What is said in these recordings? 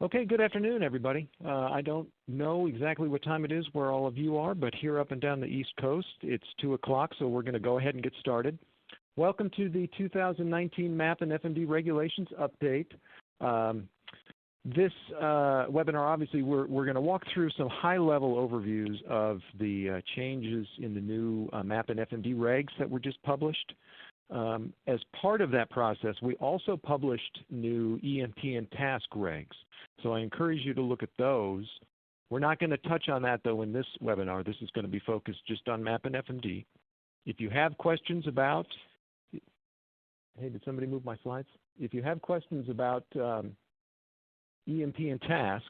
Okay, good afternoon, everybody. I don't know exactly what time it is where all of you are, but here up and down the East Coast, it's 2 o'clock, so we're going to go ahead and get started. Welcome to the 2019 MAP and FMD Regulations Update. This webinar, obviously, we're going to walk through some high-level overviews of the changes in the new MAP and FMD regs that were just published. As part of that process, we also published new EMP and task regs. So I encourage you to look at those. We're not going to touch on that, though, in this webinar. This is going to be focused just on MAP and FMD. If you have questions about, hey, did somebody move my slides? If you have questions about EMP and task,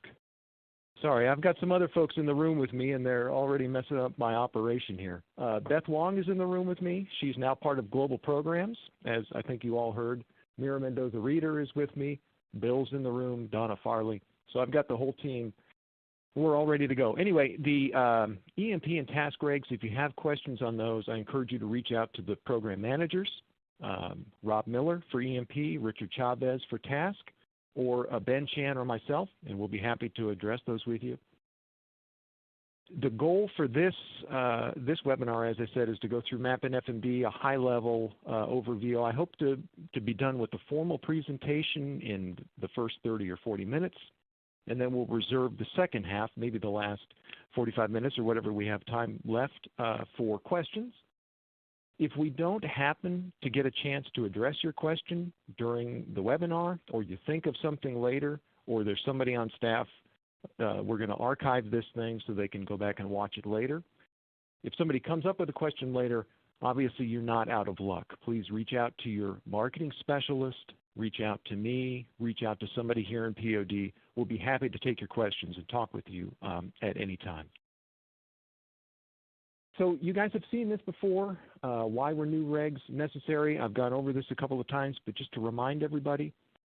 sorry, I've got some other folks in the room with me, and they're already messing up my operation here. Beth Wong is in the room with me. She's now part of Global Programs, as I think you all heard. Mira Mendoza-Reeder is with me. Bill's in the room, Donna Farley. So I've got the whole team. We're all ready to go. Anyway, the EMP and task regs, if you have questions on those, I encourage you to reach out to the program managers, Rob Miller for EMP, Richard Chavez for task, or Ben Chan or myself, and we'll be happy to address those with you. The goal for this webinar, as I said, is to go through MAP and FMD, a high-level overview. I hope to be done with the formal presentation in the first 30 or 40 minutes, and then we'll reserve the second half, maybe the last 45 minutes or whatever we have time left for questions. If we don't happen to get a chance to address your question during the webinar, or you think of something later, or there's somebody on staff, we're going to archive this thing so they can go back and watch it later. If somebody comes up with a question later, obviously you're not out of luck. Please reach out to your marketing specialist, reach out to me, reach out to somebody here in POD. We'll be happy to take your questions and talk with you at any time. So you guys have seen this before. Why were new regs necessary? I've gone over this a couple of times, but just to remind everybody,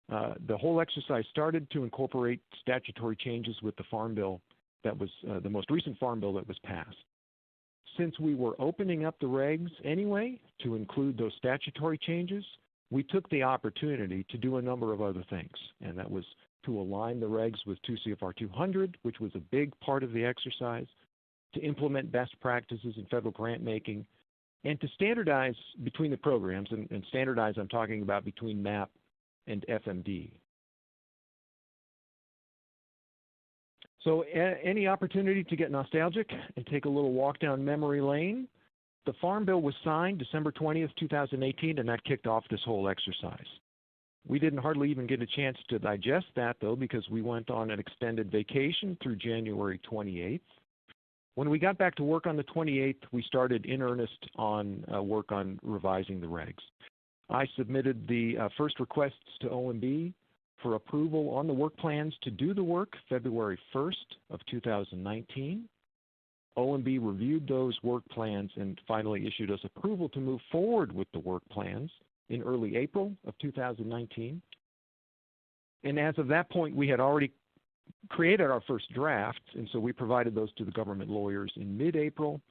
the whole exercise started to incorporate statutory changes with the Farm Bill that was the most recent Farm Bill that was passed. Since we were opening up the regs anyway to include those statutory changes, we took the opportunity to do a number of other things, and that was to align the regs with 2 CFR 200, which was a big part of the exercise, to implement best practices in federal grant making, and to standardize between the programs, and standardize I'm talking about between MAP and FMD. So any opportunity to get nostalgic and take a little walk down memory lane? The Farm Bill was signed December 20th, 2018, and that kicked off this whole exercise. We didn't hardly even get a chance to digest that, though, because we went on an extended vacation through January 28th. When we got back to work on the 28th, we started in earnest on work on revising the regs. I submitted the first requests to OMB for approval on the work plans to do the work February 1st of 2019. OMB reviewed those work plans and finally issued us approval to move forward with the work plans in early April of 2019. And as of that point, we had already created our first drafts, and so we provided those to the government lawyers in mid-April,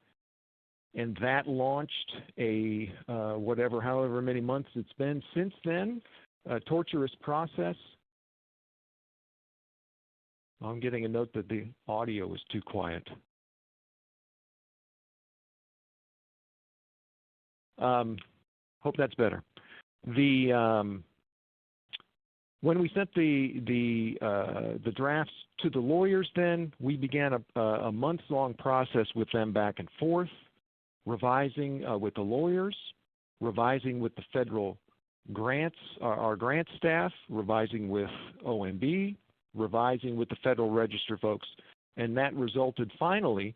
and that launched a however many months it's been since then, a torturous process. I'm getting a note that the audio is too quiet. Hope that's better. When we sent the drafts to the lawyers, then we began a months-long process with them back and forth, revising with the lawyers, revising with the federal grants, our grant staff, revising with OMB, revising with the Federal Register folks, and that resulted finally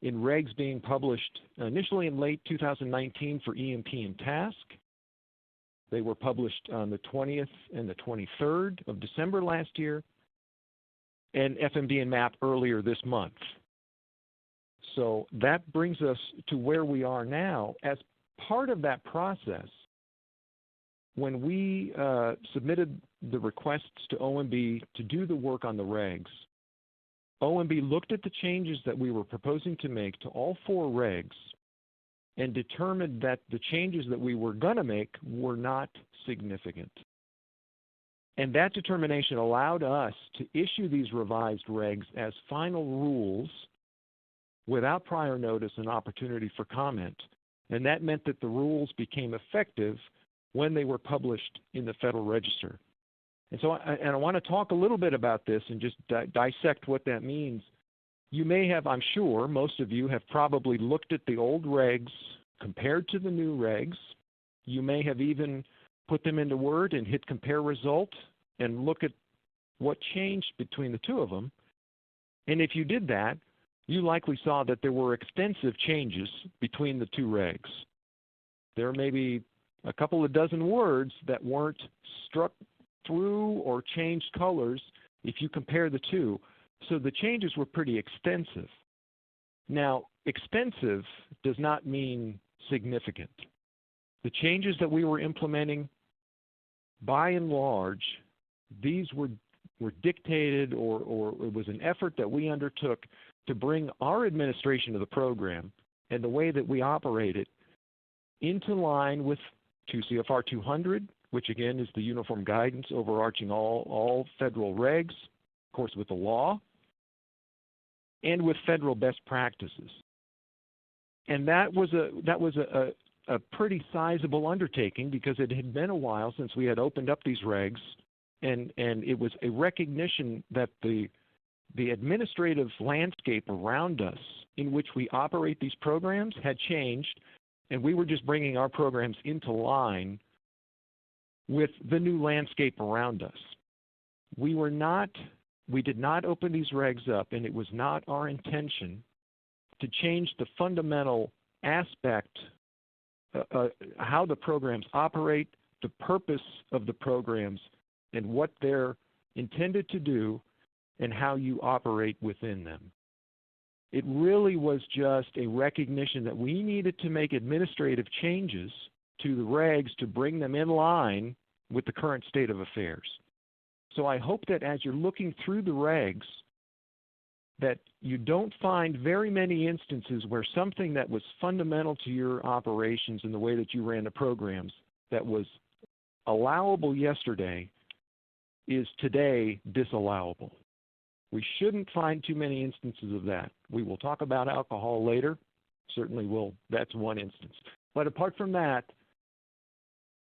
in regs being published initially in late 2019 for EMP and task. They were published on the 20th and the 23rd of December last year, and FMD and MAP earlier this month. So that brings us to where we are now. As part of that process, when we submitted the requests to OMB to do the work on the regs, OMB looked at the changes that we were proposing to make to all 4 regs and determined that the changes that we were going to make were not significant. And that determination allowed us to issue these revised regs as final rules without prior notice and opportunity for comment. And that meant that the rules became effective when they were published in the Federal Register. And so I want to talk a little bit about this and just dissect what that means. You may have, I'm sure, most of you have probably looked at the old regs compared to the new regs. You may have even put them into Word and hit compare result and look at what changed between the two of them. And if you did that, you likely saw that there were extensive changes between the two regs. There may be a couple of dozen words that weren't struck through or changed colors if you compare the two. So the changes were pretty extensive. Now, extensive does not mean significant. The changes that we were implementing, by and large, these were dictated or it was an effort that we undertook to bring our administration of the program and the way that we operate it into line with 2 CFR 200, which again is the uniform guidance overarching all federal regs, of course with the law, and with federal best practices. And that was a pretty sizable undertaking because it had been a while since we had opened up these regs, and it was a recognition that the administrative landscape around us in which we operate these programs had changed, and we were just bringing our programs into line with the new landscape around us. We did not open these regs up, and it was not our intention to change the fundamental aspect, how the programs operate, the purpose of the programs, and what they're intended to do, and how you operate within them. It really was just a recognition that we needed to make administrative changes to the regs to bring them in line with the current state of affairs. So I hope that as you're looking through the regs, that you don't find very many instances where something that was fundamental to your operations and the way that you ran the programs that was allowable yesterday is today disallowable. We shouldn't find too many instances of that. We will talk about alcohol later. Certainly that's one instance. But apart from that,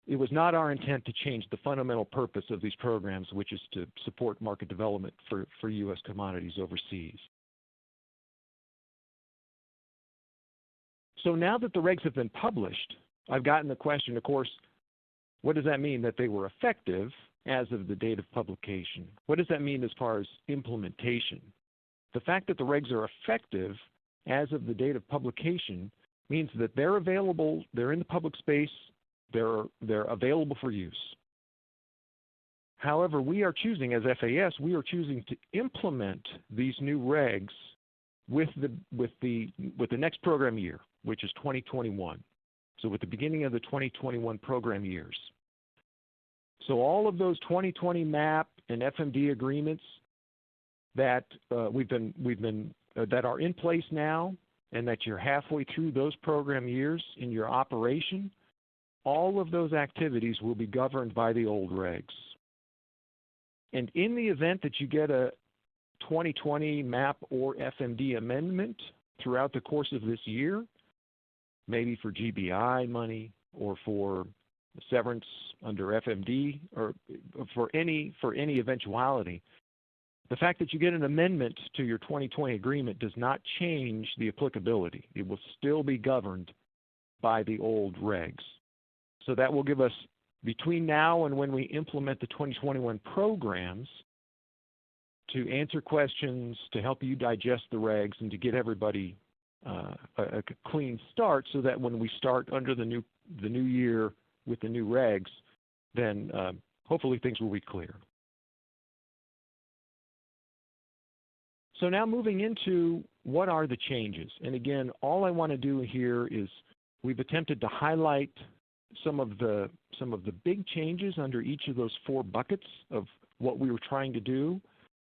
it was not our intent to change the fundamental purpose of these programs, which is to support market development for U.S. commodities overseas. So now that the regs have been published, I've gotten the question, of course, what does that mean that they were effective as of the date of publication? What does that mean as far as implementation? The fact that the regs are effective as of the date of publication means that they're available, they're in the public space, they're available for use. However, we are choosing, as FAS, we are choosing to implement these new regs with the next program year, which is 2021. So with the beginning of the 2021 program years. So all of those 2020 MAP and FMD agreements that that are in place now, and that you're halfway through those program years in your operation, all of those activities will be governed by the old regs. And in the event that you get a 2020 MAP or FMD amendment throughout the course of this year, maybe for GBI money or for severance under FMD or for any eventuality, the fact that you get an amendment to your 2020 agreement does not change the applicability. It will still be governed by the old regs. So that will give us, between now and when we implement the 2021 programs, to answer questions, to help you digest the regs, and to get everybody a clean start, so that when we start under the new year with the new regs, then hopefully things will be clear. So now moving into what are the changes. And again, all I want to do here is we've attempted to highlight some of the big changes under each of those 4 buckets of what we were trying to do.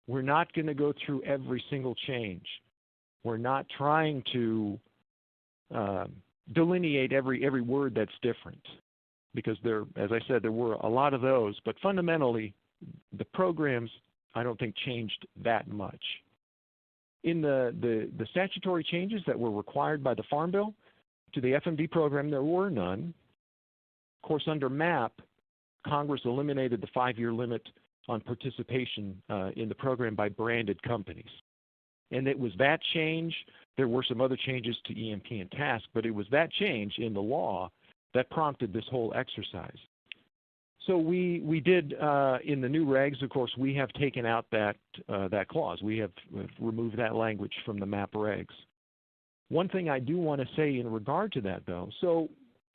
We're not going to go through every single change. We're not trying to delineate every word that's different, because as I said, there were a lot of those, but fundamentally the programs, I don't think, changed that much. In the statutory changes that were required by the Farm Bill to the FMD program, there were none. Of course, under MAP, Congress eliminated the 5-year limit on participation in the program by branded companies. And it was that change. There were some other changes to EMP and TASC, but it was that change in the law that prompted this whole exercise. So we did, in the new regs, of course, we have taken out that clause. We've removed that language from the MAP regs. One thing I do want to say in regard to that, though, so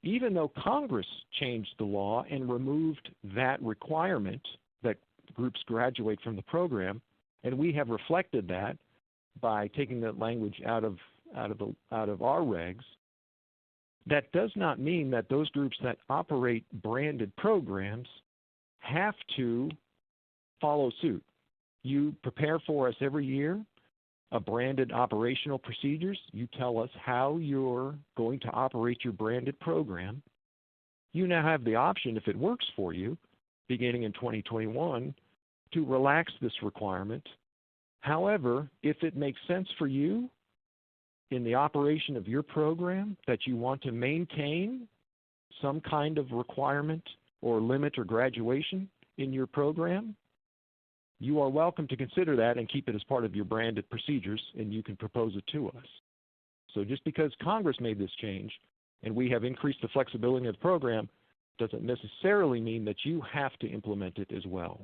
even though Congress changed the law and removed that requirement that groups graduate from the program, and we have reflected that by taking that language out of our regs, that does not mean that those groups that operate branded programs have to follow suit. You prepare for us every year a branded operational procedures. You tell us how you're going to operate your branded program. You now have the option, if it works for you, beginning in 2021, to relax this requirement. However, if it makes sense for you in the operation of your program that you want to maintain some kind of requirement or limit or graduation in your program, you are welcome to consider that and keep it as part of your branded procedures, and you can propose it to us. So just because Congress made this change and we have increased the flexibility of the program doesn't necessarily mean that you have to implement it as well.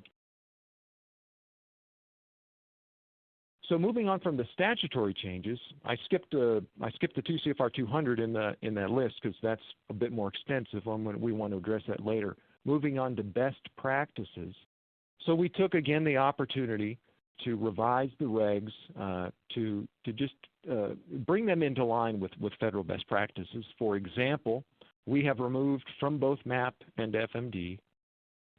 So moving on from the statutory changes, I skipped the 2 CFR 200 in that list because that's a bit more extensive. We want to address that later. Moving on to best practices. So we took again the opportunity to revise the regs to just bring them into line with federal best practices. For example, we have removed from both MAP and FMD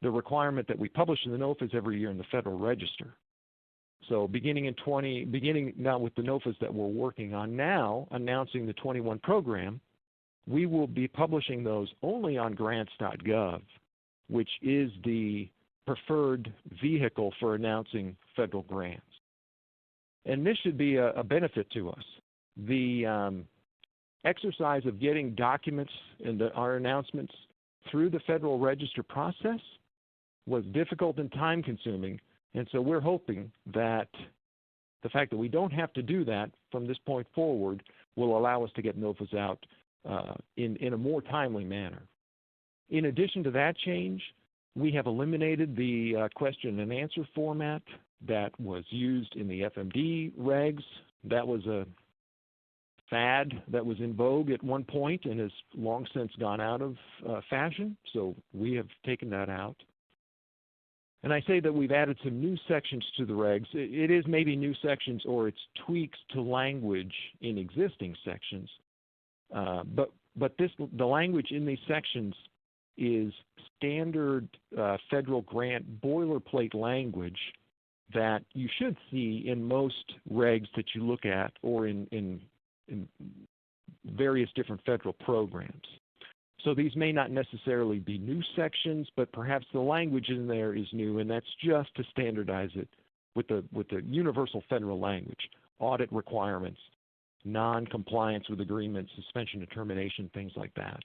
the requirement that we publish in the NOFAs every year in the Federal Register. So beginning now with the NOFAs that we're working on now, announcing the 21 program, we will be publishing those only on grants.gov, which is the preferred vehicle for announcing federal grants. And this should be a benefit to us. The exercise of getting documents and our announcements through the Federal Register process was difficult and time-consuming. And so we're hoping that the fact that we don't have to do that from this point forward will allow us to get NOFAs out in a more timely manner. In addition to that change, we have eliminated the question and answer format that was used in the FMD regs. That was a fad that was in vogue at one point and has long since gone out of fashion, so we have taken that out. And I say that we've added some new sections to the regs. It is maybe new sections or it's tweaks to language in existing sections. But the language in these sections is standard federal grant boilerplate language that you should see in most regs that you look at or in various different federal programs. So these may not necessarily be new sections, but perhaps the language in there is new, and that's just to standardize it with the universal federal language, audit requirements, non-compliance with agreements, suspension and termination, things like that.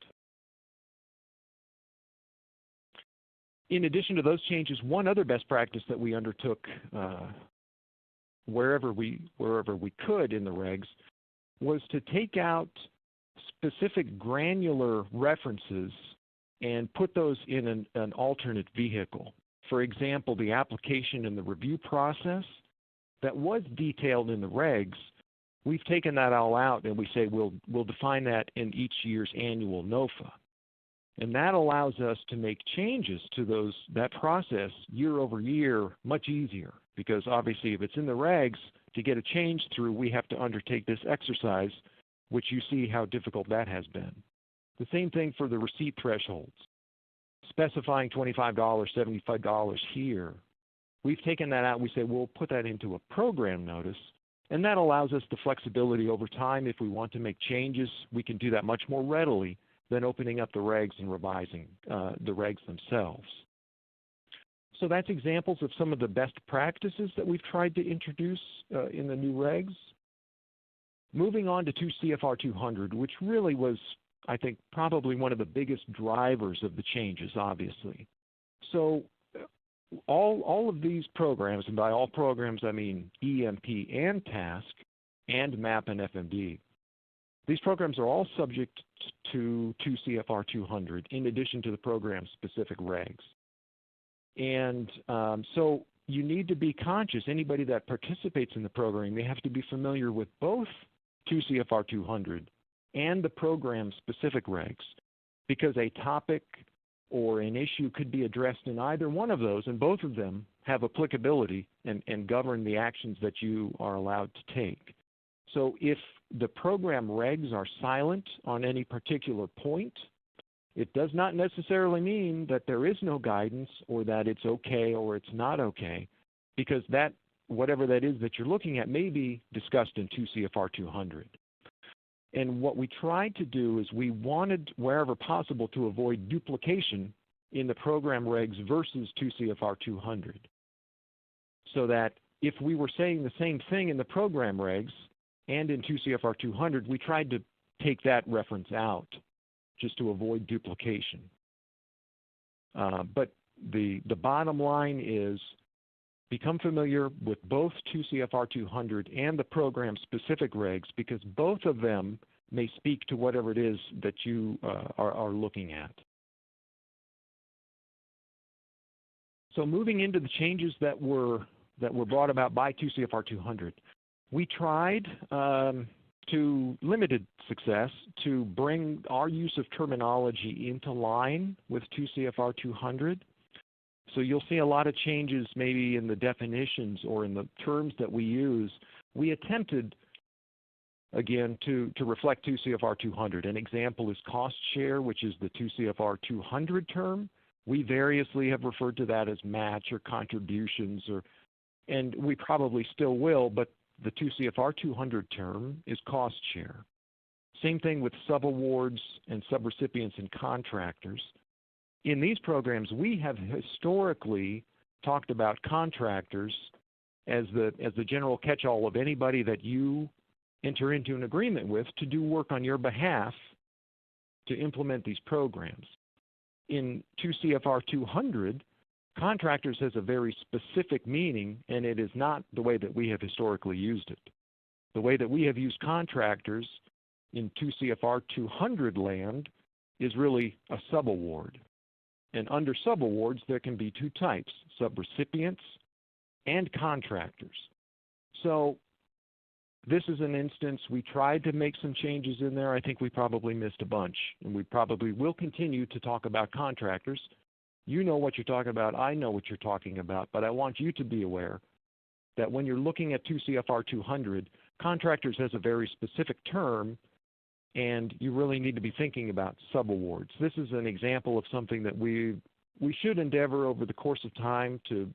In addition to those changes, one other best practice that we undertook wherever we could in the regs was to take out specific granular references and put those in an alternate vehicle. For example, the application and the review process that was detailed in the regs, we've taken that all out and we say we'll define that in each year's annual NOFA. And that allows us to make changes to that process year over year much easier, because obviously if it's in the regs, to get a change through, we have to undertake this exercise, which you see how difficult that has been. The same thing for the receipt thresholds. Specifying $25, $75 here. We've taken that out. We say we'll put that into a program notice, and that allows us the flexibility over time. If we want to make changes, we can do that much more readily than opening up the regs and revising the regs themselves. So that's examples of some of the best practices that we've tried to introduce in the new regs. Moving on to 2 CFR 200, which really was, I think, probably one of the biggest drivers of the changes, obviously. So all of these programs, and by all programs I mean EMP and TASC and MAP and FMD, these programs are all subject to 2 CFR 200 in addition to the program-specific regs. And so you need to be conscious, anybody that participates in the program, they have to be familiar with both 2 CFR 200 and the program-specific regs, because a topic or an issue could be addressed in either one of those, and both of them have applicability and govern the actions that you are allowed to take. So if the program regs are silent on any particular point, it does not necessarily mean that there is no guidance or that it's okay or it's not okay, because that, whatever that is that you're looking at, may be discussed in 2 CFR 200. And what we tried to do is we wanted, wherever possible, to avoid duplication in the program regs versus 2 CFR 200. So that if we were saying the same thing in the program regs and in 2 CFR 200, we tried to take that reference out just to avoid duplication. But the bottom line is, become familiar with both 2 CFR 200 and the program-specific regs, because both of them may speak to whatever it is that you are looking at. So moving into the changes that were brought about by 2 CFR 200, we tried to limited success to bring our use of terminology into line with 2 CFR 200. So you'll see a lot of changes maybe in the definitions or in the terms that we use. We attempted, again, to reflect 2 CFR 200. An example is cost share, which is the 2 CFR 200 term. We variously have referred to that as match or contributions, and we probably still will, but the 2 CFR 200 term is cost share. Same thing with subawards and subrecipients and contractors. In these programs, we have historically talked about contractors as the general catch-all of anybody that you enter into an agreement with to do work on your behalf to implement these programs. In 2 CFR 200, contractors has a very specific meaning, and it is not the way that we have historically used it. The way that we have used contractors in 2 CFR 200 land is really a subaward. And under subawards, there can be 2 types, subrecipients and contractors. So this is an instance we tried to make some changes in there. I think we probably missed a bunch, and we probably will continue to talk about contractors. You know what you're talking about, I know what you're talking about, but I want you to be aware that when you're looking at 2 CFR 200, contractors has a very specific term, and you really need to be thinking about subawards. This is an example of something that we should endeavor over the course of time to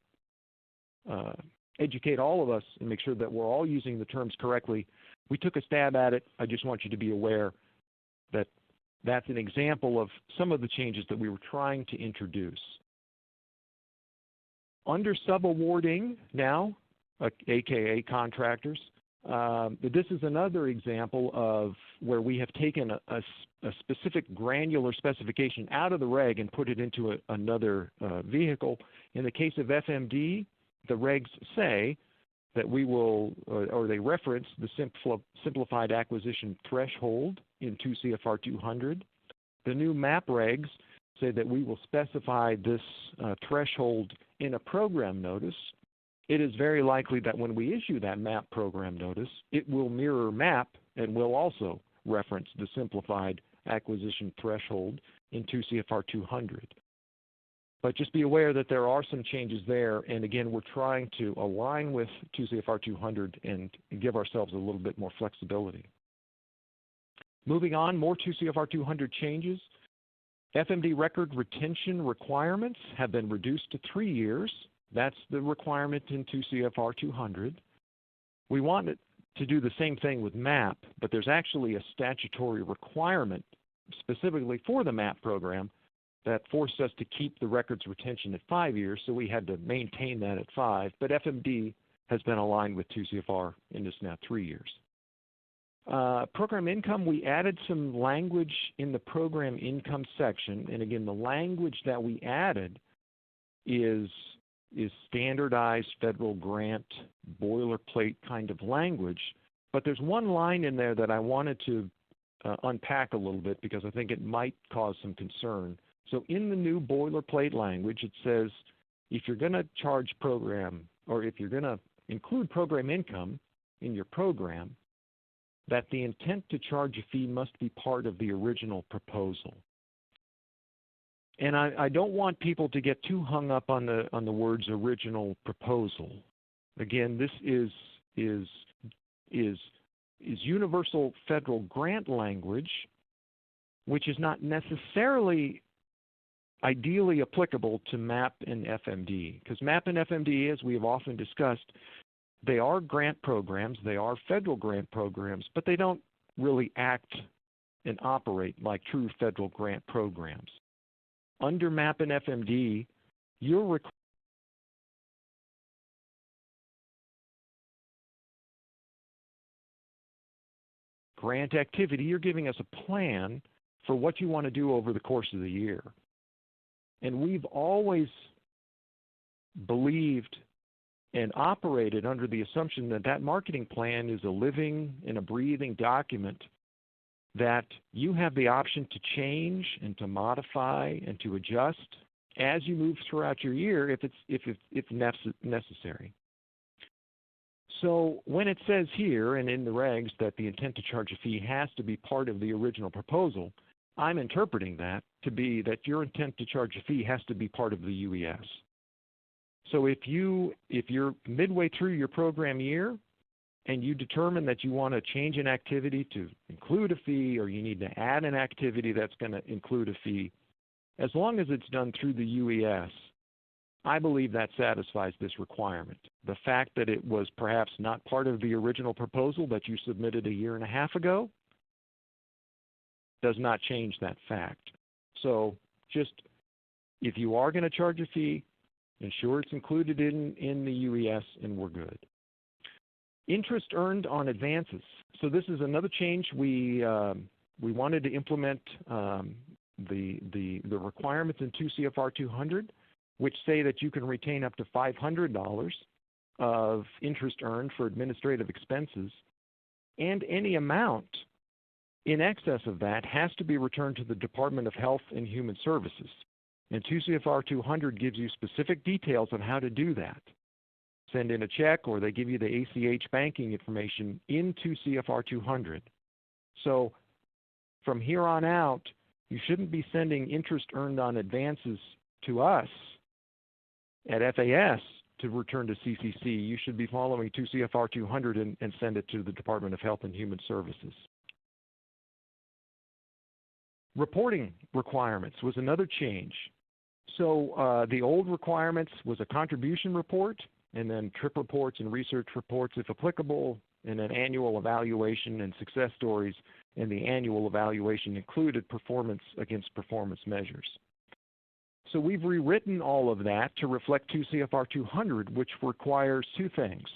educate all of us and make sure that we're all using the terms correctly. We took a stab at it. I just want you to be aware that that's an example of some of the changes that we were trying to introduce. Under subawarding now, aka contractors, this is another example of where we have taken a specific granular specification out of the reg and put it into another vehicle. In the case of FMD, the regs say that we will, or they reference the simplified acquisition threshold in 2 CFR 200. The new MAP regs say that we will specify this threshold in a program notice. It is very likely that when we issue that MAP program notice, it will mirror MAP and will also reference the simplified acquisition threshold in 2 CFR 200. But just be aware that there are some changes there, and again, we're trying to align with 2 CFR 200 and give ourselves a little bit more flexibility. Moving on, more 2 CFR 200 changes. FMD record retention requirements have been reduced to 3 years. That's the requirement in 2 CFR 200. We want it to do the same thing with MAP, but there's actually a statutory requirement specifically for the MAP program that forced us to keep the records retention at 5 years, so we had to maintain that at 5. But FMD has been aligned with 2 CFR in this now 3 years. Program income, we added some language in the program income section. And again, the language that we added is standardized federal grant boilerplate kind of language. But there's one line in there that I wanted to unpack a little bit because I think it might cause some concern. So in the new boilerplate language, it says if you're going to charge program, or if you're going to include program income in your program, that the intent to charge a fee must be part of the original proposal. And I don't want people to get too hung up on the words original proposal. Again, this is universal federal grant language, which is not necessarily ideally applicable to MAP and FMD. Because MAP and FMD, as we have often discussed, they are grant programs, they are federal grant programs, but they don't really act and operate like true federal grant programs. Under MAP and FMD, you're grant activity, you're giving us a plan for what you want to do over the course of the year. And we've always believed and operated under the assumption that that marketing plan is a living and a breathing document that you have the option to change and to modify and to adjust as you move throughout your year if it's necessary. So when it says here and in the regs that the intent to charge a fee has to be part of the original proposal, I'm interpreting that to be that your intent to charge a fee has to be part of the UES. So if you're midway through your program year and you determine that you want to change an activity to include a fee, or you need to add an activity that's going to include a fee, as long as it's done through the UES, I believe that satisfies this requirement. The fact that it was perhaps not part of the original proposal that you submitted a year and a half ago does not change that fact. So just if you are going to charge a fee, ensure it's included in the UES and we're good. Interest earned on advances. So this is another change. We wanted to implement the requirements in 2 CFR 200, which say that you can retain up to $500 of interest earned for administrative expenses, and any amount in excess of that has to be returned to the Department of Health and Human Services. And 2 CFR 200 gives you specific details on how to do that. Send in a check, or they give you the ACH banking information in 2 CFR 200. So from here on out, you shouldn't be sending interest earned on advances to us at FAS to return to CCC. You should be following 2 CFR 200 and send it to the Department of Health and Human Services. Reporting requirements was another change. So the old requirements was a contribution report, and then trip reports and research reports if applicable, and an annual evaluation and success stories, and the annual evaluation included performance against performance measures. So we've rewritten all of that to reflect 2 CFR 200, which requires two things: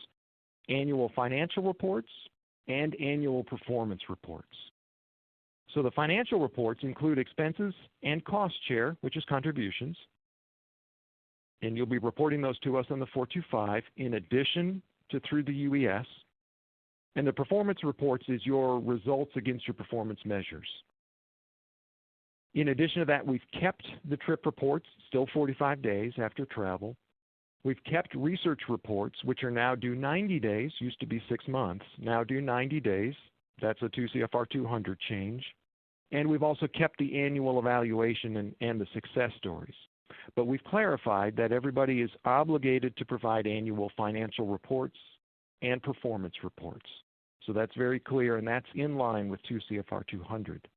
annual financial reports and annual performance reports. So the financial reports include expenses and cost share, which is contributions, and you'll be reporting those to us on the 425 in addition to through the UES. And the performance reports is your results against your performance measures. In addition to that, we've kept the trip reports, still 45 days after travel. We've kept research reports, which are now due 90 days, used to be 6 months, now due 90 days. That's a 2 CFR 200 change. And we've also kept the annual evaluation and the success stories. But we've clarified that everybody is obligated to provide annual financial reports and performance reports. So that's very clear, and that's in line with 2 CFR 200.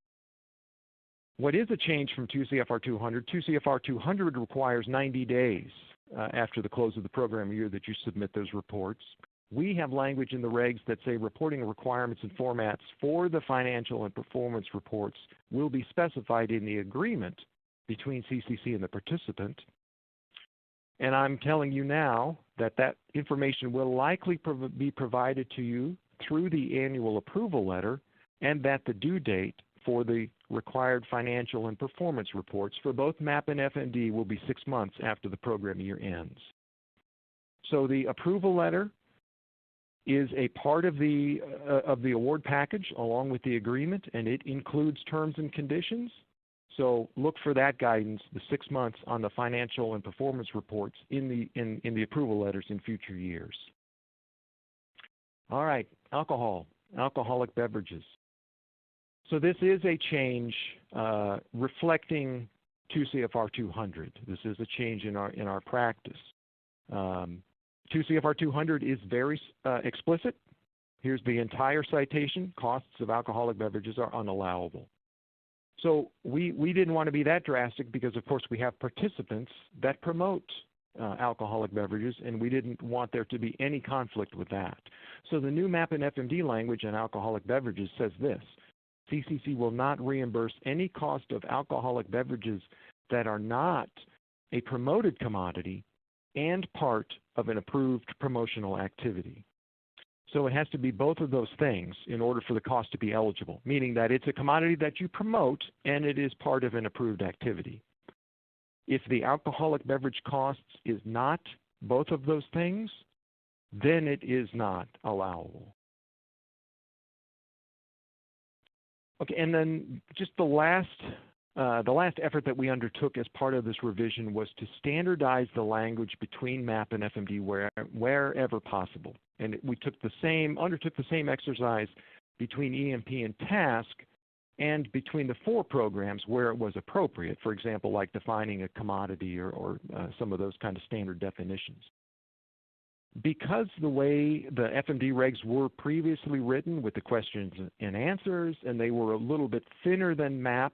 What is a change from 2 CFR 200? 2 CFR 200 requires 90 days after the close of the program year that you submit those reports. We have language in the regs that say reporting requirements and formats for the financial and performance reports will be specified in the agreement between CCC and the participant. And I'm telling you now that that information will likely be provided to you through the annual approval letter, and that the due date for the required financial and performance reports for both MAP and FMD will be 6 months after the program year ends. So the approval letter is a part of the award package along with the agreement, and it includes terms and conditions. So look for that guidance, the 6 months on the financial and performance reports in the approval letters in future years. All right, alcoholic beverages. So this is a change reflecting 2 CFR 200. This is a change in our practice. 2 CFR 200 is very explicit. Here's the entire citation: costs of alcoholic beverages are unallowable. So we didn't want to be that drastic because, of course, we have participants that promote alcoholic beverages, and we didn't want there to be any conflict with that. So the new MAP and FMD language on alcoholic beverages says this: CCC will not reimburse any cost of alcoholic beverages that are not a promoted commodity and part of an approved promotional activity. So it has to be both of those things in order for the cost to be eligible, meaning that it's a commodity that you promote and it is part of an approved activity. If the alcoholic beverage costs is not both of those things, then it is not allowable. Okay, and then just the last effort that we undertook as part of this revision was to standardize the language between MAP and FMD wherever possible. And we undertook the same exercise between EMP and TASC and between the 4 programs where it was appropriate, for example, like defining a commodity or some of those kind of standard definitions. Because the way the FMD regs were previously written with the questions and answers, and they were a little bit thinner than MAP,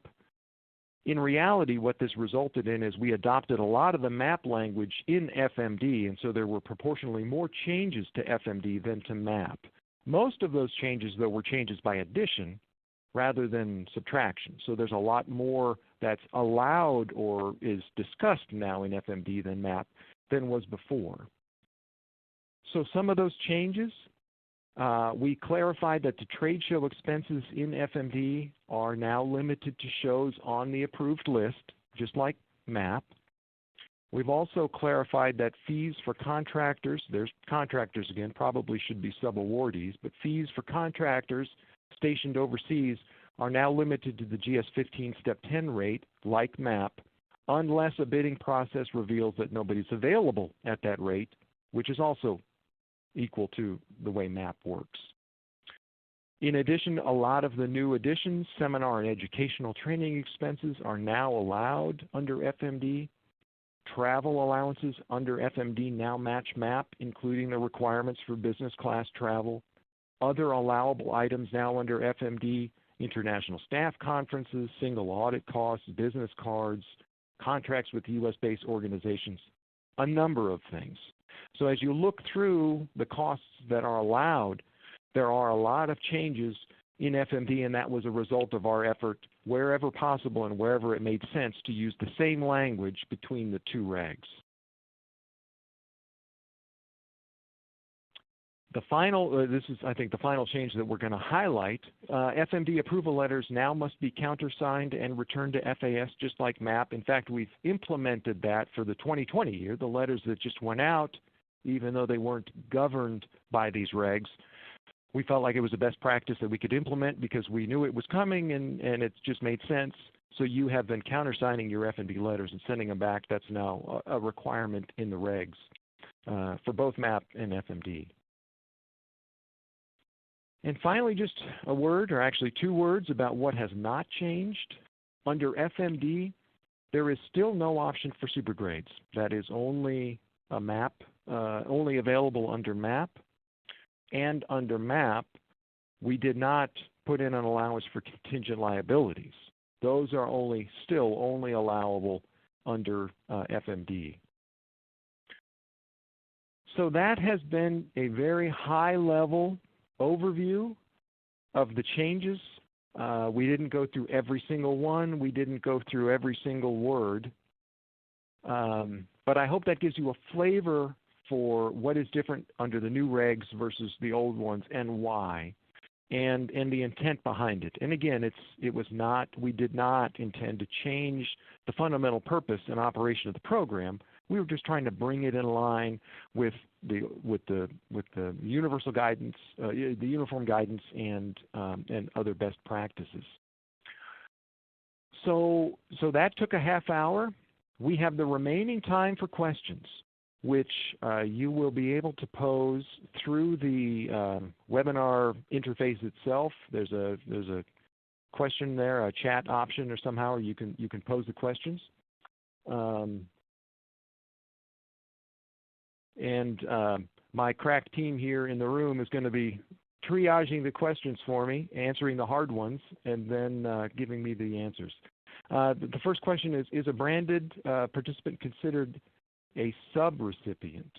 in reality what this resulted in is we adopted a lot of the MAP language in FMD, and so there were proportionally more changes to FMD than to MAP. Most of those changes, though, were changes by addition rather than subtraction. So there's a lot more that's allowed or is discussed now in FMD than MAP than was before. So some of those changes, we clarified that the trade show expenses in FMD are now limited to shows on the approved list, just like MAP. We've also clarified that fees for contractors, there's contractors again, probably should be sub-awardees, but fees for contractors stationed overseas are now limited to the GS-15 Step 10 rate, like MAP, unless a bidding process reveals that nobody's available at that rate, which is also equal to the way MAP works. In addition, a lot of the new additions, seminar and educational training expenses, are now allowed under FMD. Travel allowances under FMD now match MAP, including the requirements for business class travel. Other allowable items now under FMD: international staff conferences, single audit costs, business cards, contracts with U.S.-based organizations, a number of things. So as you look through the costs that are allowed, there are a lot of changes in FMD, and that was a result of our effort, wherever possible and wherever it made sense, to use the same language between the 2 regs. The final, this is, I think, the final change that we're going to highlight. FMD approval letters now must be countersigned and returned to FAS just like MAP. In fact, we've implemented that for the 2020 year. The letters that just went out, even though they weren't governed by these regs, we felt like it was the best practice that we could implement because we knew it was coming and it just made sense. So you have been countersigning your FMD letters and sending them back. That's now a requirement in the regs for both MAP and FMD. And finally, just a word, or actually 2 words, about what has not changed. Under FMD, there is still no option for supergrades. That is only a MAP, only available under MAP. And under MAP, we did not put in an allowance for contingent liabilities. Those are still only allowable under FMD. So that has been a very high-level overview of the changes We didn't go through every single one. We didn't go through every single word. But I hope that gives you a flavor for what is different under the new regs versus the old ones and why, and the intent behind it. And again, we did not intend to change the fundamental purpose and operation of the program. We were just trying to bring it in line with the universal guidance, the uniform guidance, and other best practices. So that took a half hour. We have the remaining time for questions, which you will be able to pose through the webinar interface itself. There's a question there, a chat option or somehow you can pose the questions. My crack team here in the room is going to be triaging the questions for me, answering the hard ones, and then giving me the answers. The first question is a branded participant considered a subrecipient?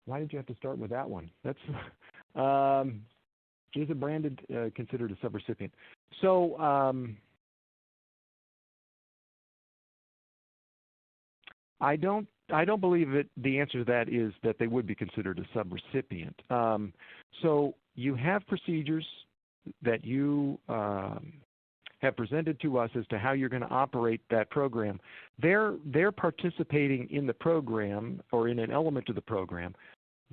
Why did you have to start with that one? That's is a branded considered a subrecipient? So I don't believe the answer to that is that they would be considered a subrecipient. So you have procedures that you have presented to us as to how you're going to operate that program. They're participating in the program or in an element of the program.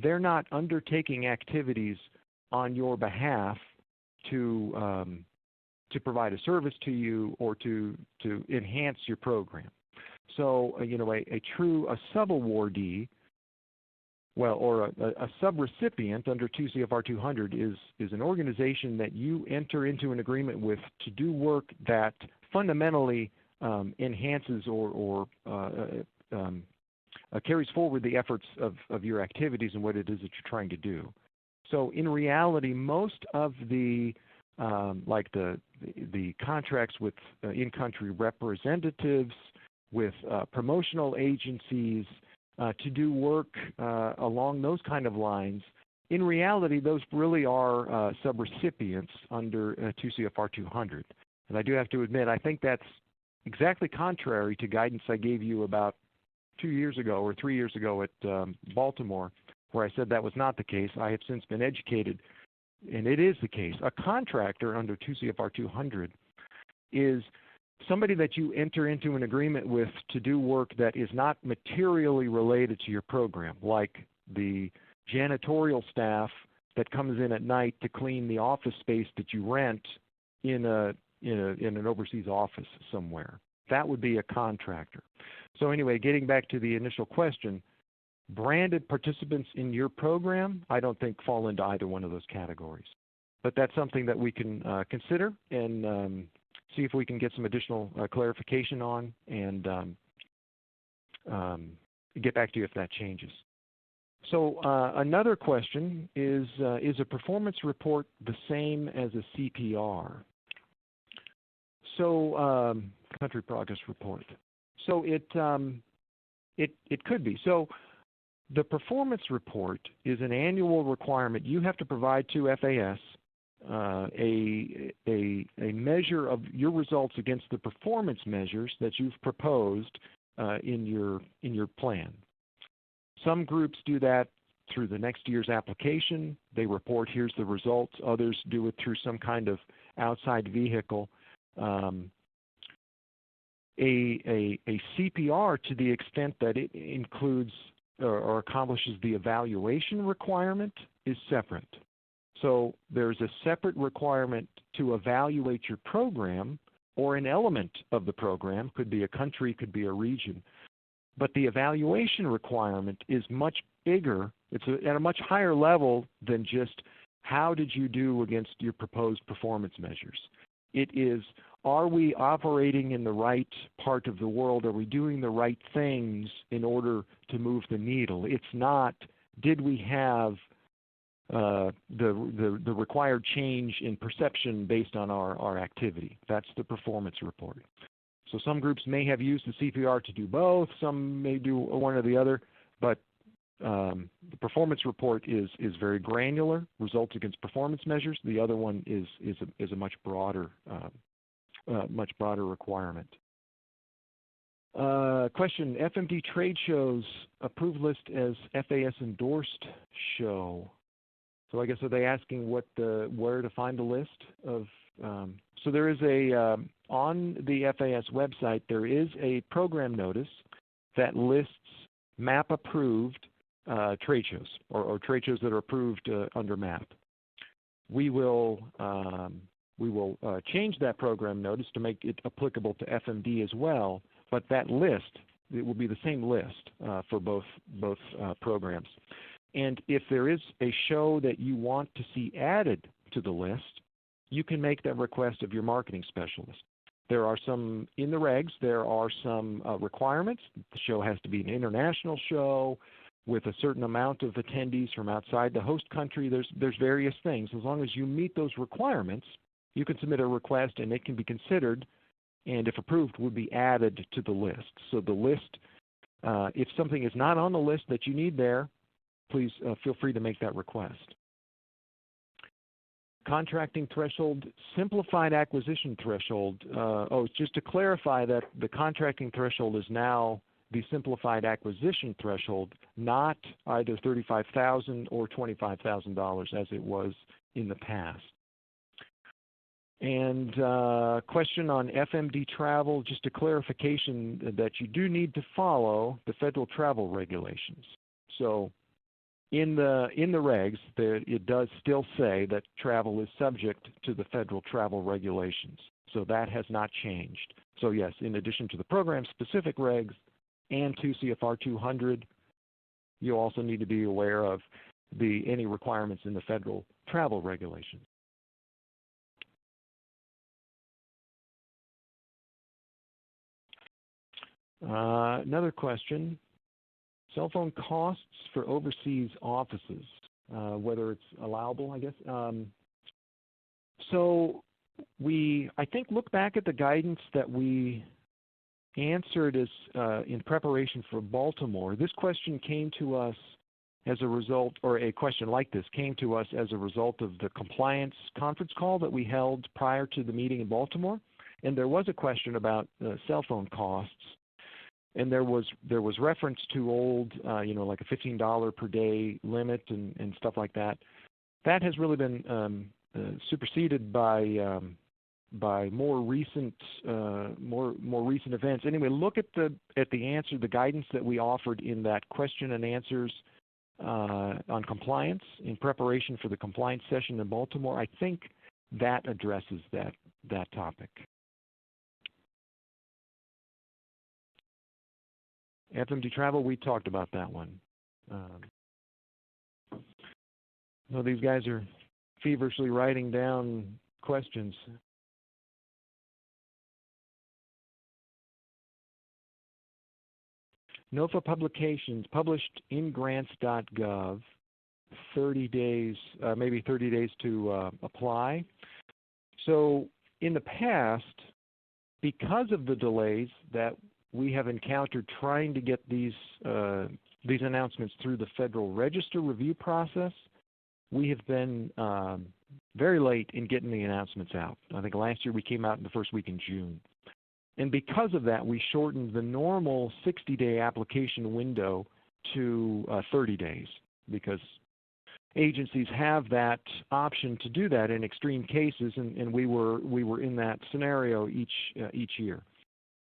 They're not undertaking activities on your behalf to provide a service to you or to enhance your program. So a sub-awardee, or a subrecipient under 2 CFR 200 is an organization that you enter into an agreement with to do work that fundamentally enhances or carries forward the efforts of your activities and what it is that you're trying to do. So in reality, most of the contracts with in-country representatives, with promotional agencies, to do work along those kind of lines, in reality, those really are subrecipients under 2 CFR 200. And I do have to admit, I think that's exactly contrary to guidance I gave you about 2 years ago or 3 years ago at Baltimore, where I said that was not the case. I have since been educated, and it is the case. A contractor under 2 CFR 200 is somebody that you enter into an agreement with to do work that is not materially related to your program, like the janitorial staff that comes in at night to clean the office space that you rent in an overseas office somewhere. That would be a contractor. So anyway, getting back to the initial question, branded participants in your program, I don't think fall into either one of those categories. But that's something that we can consider and see if we can get some additional clarification on and get back to you if that changes. So another question is a performance report the same as a CPR? So country progress report. So it could be. So the performance report is an annual requirement. You have to provide to FAS a measure of your results against the performance measures that you've proposed in your plan. Some groups do that through the next year's application. They report, here's the results. Others do it through some kind of outside vehicle. A CPR, to the extent that it includes or accomplishes the evaluation requirement, is separate. So there's a separate requirement to evaluate your program or an element of the program, could be a country, could be a region. But the evaluation requirement is much bigger. It's at a much higher level than just how did you do against your proposed performance measures. It is, are we operating in the right part of the world? Are we doing the right things in order to move the needle? It's not, did we have the required change in perception based on our activity? That's the performance report. So some groups may have used the CPR to do both. Some may do one or the other. But the performance report is very granular, results against performance measures. The other one is a much broader requirement. Question: FMD trade shows approved list as FAS endorsed show. So I guess, are they asking where to find the list of? So there is on the FAS website, there is a program notice that lists MAP approved trade shows or trade shows that are approved under MAP. We will change that program notice to make it applicable to FMD as well. But that list, it will be the same list for both programs. And if there is a show that you want to see added to the list, you can make that request of your marketing specialist. There are some, in the regs, there are some requirements. The show has to be an international show with a certain amount of attendees from outside the host country. There's various things. As long as you meet those requirements, you can submit a request and it can be considered, and if approved, would be added to the list. So the list, if something is not on the list that you need there, please feel free to make that request. Contracting threshold, simplified acquisition threshold. Just to clarify that the contracting threshold is now the simplified acquisition threshold, not either $35,000 or $25,000 as it was in the past. And question on FMD travel, just a clarification that you do need to follow the federal travel regulations. So in the regs, it does still say that travel is subject to the federal travel regulations. So that has not changed. So yes, in addition to the program-specific regs and to CFR 200, you also need to be aware of any requirements in the federal travel regulations. Another question. Cell phone costs for overseas offices, whether it's allowable, I guess. So I think, look back at the guidance that we answered in preparation for Baltimore. This question came to us as a result, or a question like this came to us as a result of the compliance conference call that we held prior to the meeting in Baltimore. And there was a question about cell phone costs. And there was reference to old, like a $15 per day limit and stuff like that. That has really been superseded by more recent events. Anyway, look at the answer, the guidance that we offered in that question and answers on compliance in preparation for the compliance session in Baltimore. I think that addresses that topic. FMD travel, we talked about that one. So these guys are feverishly writing down questions. NOFA publications published in grants.gov, 30 days, maybe 30 days to apply. So in the past, because of the delays that we have encountered trying to get these announcements through the Federal Register review process, we have been very late in getting the announcements out. I think last year we came out in the first week in June. And because of that, we shortened the normal 60-day application window to 30 days because agencies have that option to do that in extreme cases, and we were in that scenario each year.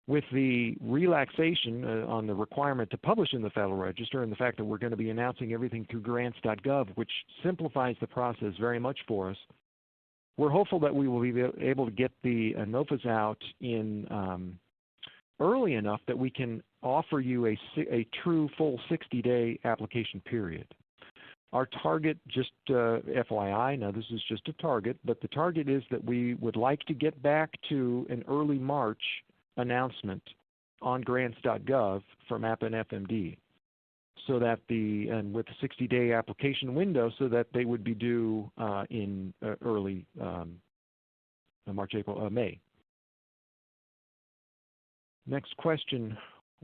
With the relaxation on the requirement to publish in the Federal Register and the fact that we're going to be announcing everything through grants.gov, which simplifies the process very much for us, we're hopeful that we will be able to get the NOFAs out in early enough that we can offer you a true full 60-day application period. Our target, just FYI, now this is just a target, but the target is that we would like to get back to an early March announcement on grants.gov for MAP and FMD, so that with the 60-day application window, so that they would be due in early March, April, May. Next question: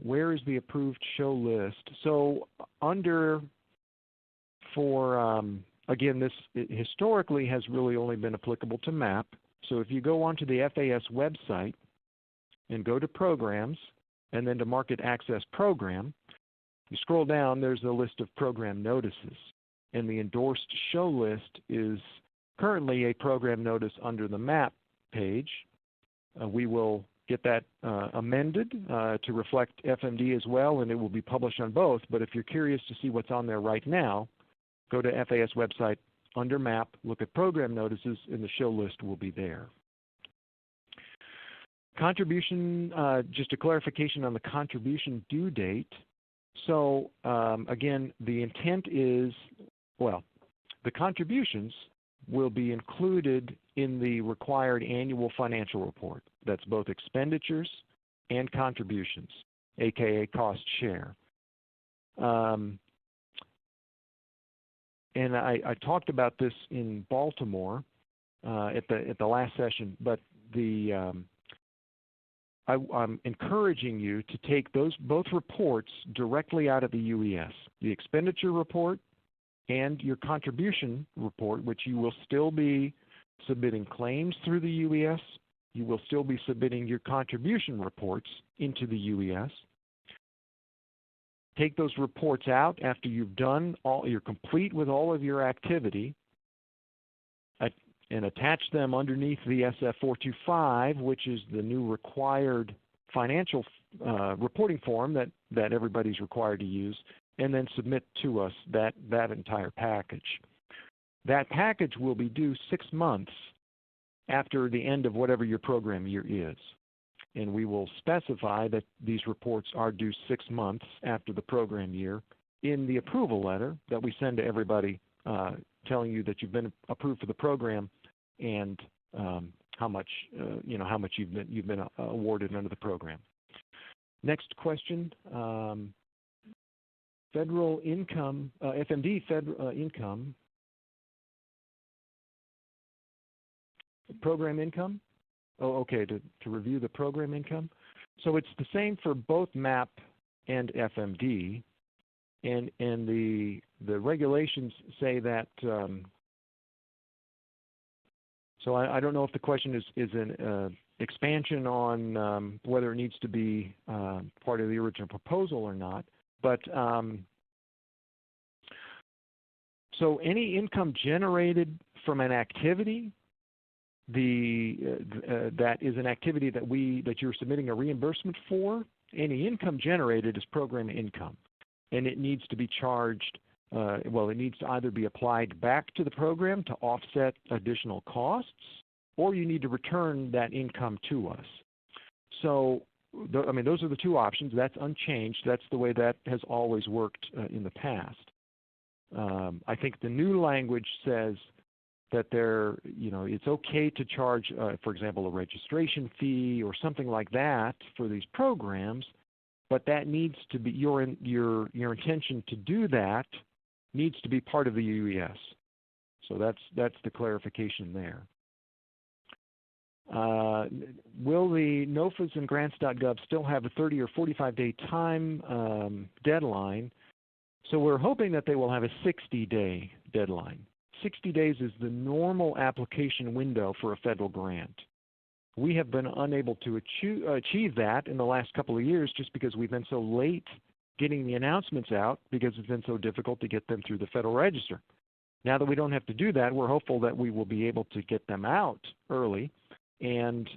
where is the approved show list? So again, this historically has really only been applicable to MAP. So if you go onto the FAS website and go to Programs and then to Market Access Program, you scroll down, there's a list of program notices. And the endorsed show list is currently a program notice under the MAP page. We will get that amended to reflect FMD as well, and it will be published on both. But if you're curious to see what's on there right now, go to FAS website under MAP, look at program notices, and the show list will be there. Contribution, just a clarification on the contribution due date. So again, the intent is, well, the contributions will be included in the required annual financial report. That's both expenditures and contributions, aka cost share. And I talked about this in Baltimore at the last session, but I'm encouraging you to take both reports directly out of the UES, the expenditure report and your contribution report, which you will still be submitting claims through the UES. You will still be submitting your contribution reports into the UES. Take those reports out after you've done you're complete with all of your activity, and attach them underneath the SF425, which is the new required financial reporting form that everybody's required to use, and then submit to us that entire package. That package will be due 6 months after the end of whatever your program year is. And we will specify that these reports are due 6 months after the program year in the approval letter that we send to everybody telling you that you've been approved for the program and how much you've been awarded under the program. Next question. Federal income, FMD federal income, program income. Oh, okay, to review the program income. So it's the same for both MAP and FMD, and the regulations say that. So I don't know if the question is an expansion on whether it needs to be part of the original proposal or not, but so any income generated from an activity, that is an activity that you're submitting a reimbursement for. Any income generated is program income, and it needs to be charged. It needs to either be applied back to the program to offset additional costs, or you need to return that income to us. So, those are the two options. That's unchanged. That's the way that has always worked in the past. I think the new language says that it's okay to charge, for example, a registration fee or something like that for these programs, but that needs to be your intention to do that needs to be part of the UES. So that's the clarification there. Will the NOFAs and grants.gov still have a 30 or 45-day time deadline? So we're hoping that they will have a 60-day deadline. 60 days is the normal application window for a federal grant. We have been unable to achieve that in the last couple of years just because we've been so late getting the announcements out because it's been so difficult to get them through the Federal Register. Now that we don't have to do that, we're hopeful that we will be able to get them out early and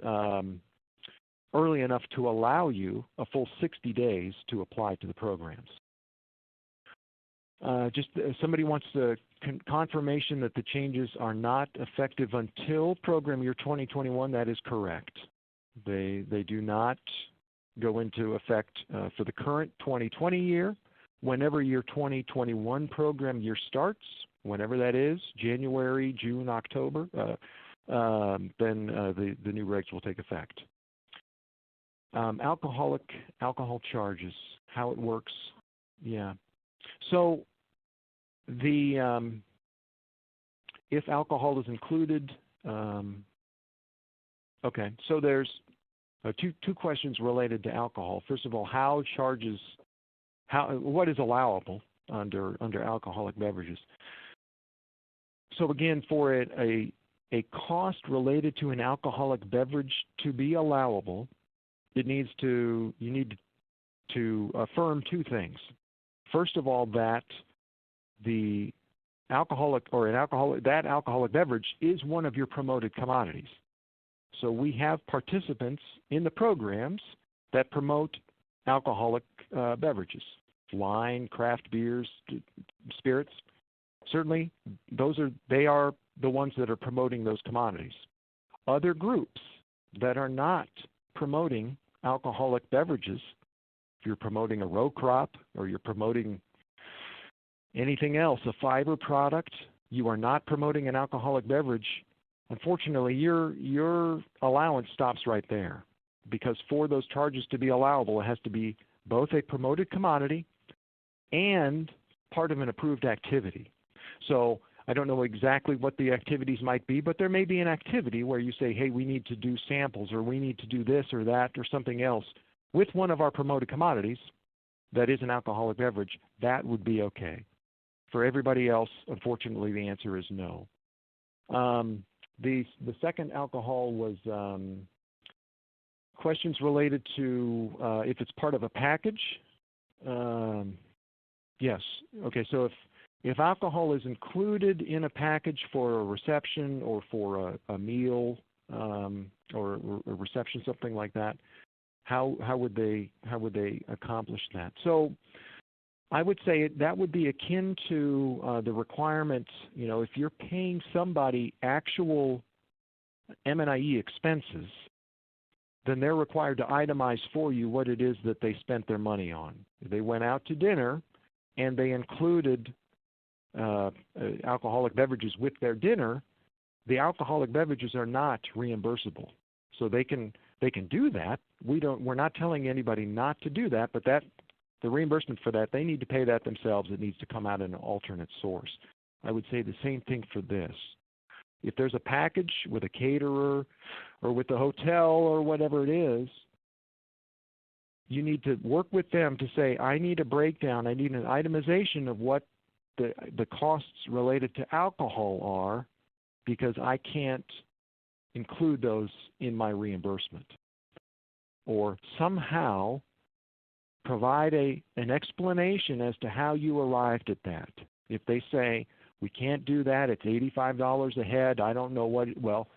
early enough to allow you a full 60 days to apply to the programs. Somebody wants confirmation that the changes are not effective until program year 2021. That is correct. They do not go into effect for the current 2020 year. Whenever your 2021 program year starts, whenever that is, January, June, October, then the new regs will take effect. Alcohol charges, how it works. Yeah. So if alcohol is included, okay, so there's two questions related to alcohol. First of all, what is allowable under alcoholic beverages? So again, for a cost related to an alcoholic beverage to be allowable, you need to affirm two things. First of all, that the alcoholic beverage is one of your promoted commodities. So we have participants in the programs that promote alcoholic beverages, wine, craft beers, spirits. Certainly, they are the ones that are promoting those commodities. Other groups that are not promoting alcoholic beverages, if you're promoting a row crop or you're promoting anything else, a fiber product, you are not promoting an alcoholic beverage, unfortunately, your allowance stops right there. Because for those charges to be allowable, it has to be both a promoted commodity and part of an approved activity. So I don't know exactly what the activities might be, but there may be an activity where you say, hey, we need to do samples, or we need to do this or that or something else with one of our promoted commodities that is an alcoholic beverage. That would be okay. For everybody else, unfortunately, the answer is no. The second alcohol was questions related to if it's part of a package. Yes. Okay, so if alcohol is included in a package for a reception or for a meal or a reception, something like that, how would they accomplish that? So I would say that would be akin to the requirement, if you're paying somebody actual M&IE expenses, then they're required to itemize for you what it is that they spent their money on. If they went out to dinner and they included alcoholic beverages with their dinner, the alcoholic beverages are not reimbursable. So they can do that. We're not telling anybody not to do that, but the reimbursement for that, they need to pay that themselves. It needs to come out in an alternate source. I would say the same thing for this. If there's a package with a caterer or with the hotel or whatever it is, you need to work with them to say, I need a breakdown, I need an itemization of what the costs related to alcohol are, because I can't include those in my reimbursement. Or somehow provide an explanation as to how you arrived at that. If they say, we can't do that, it's $85 a head, I don't know what, well,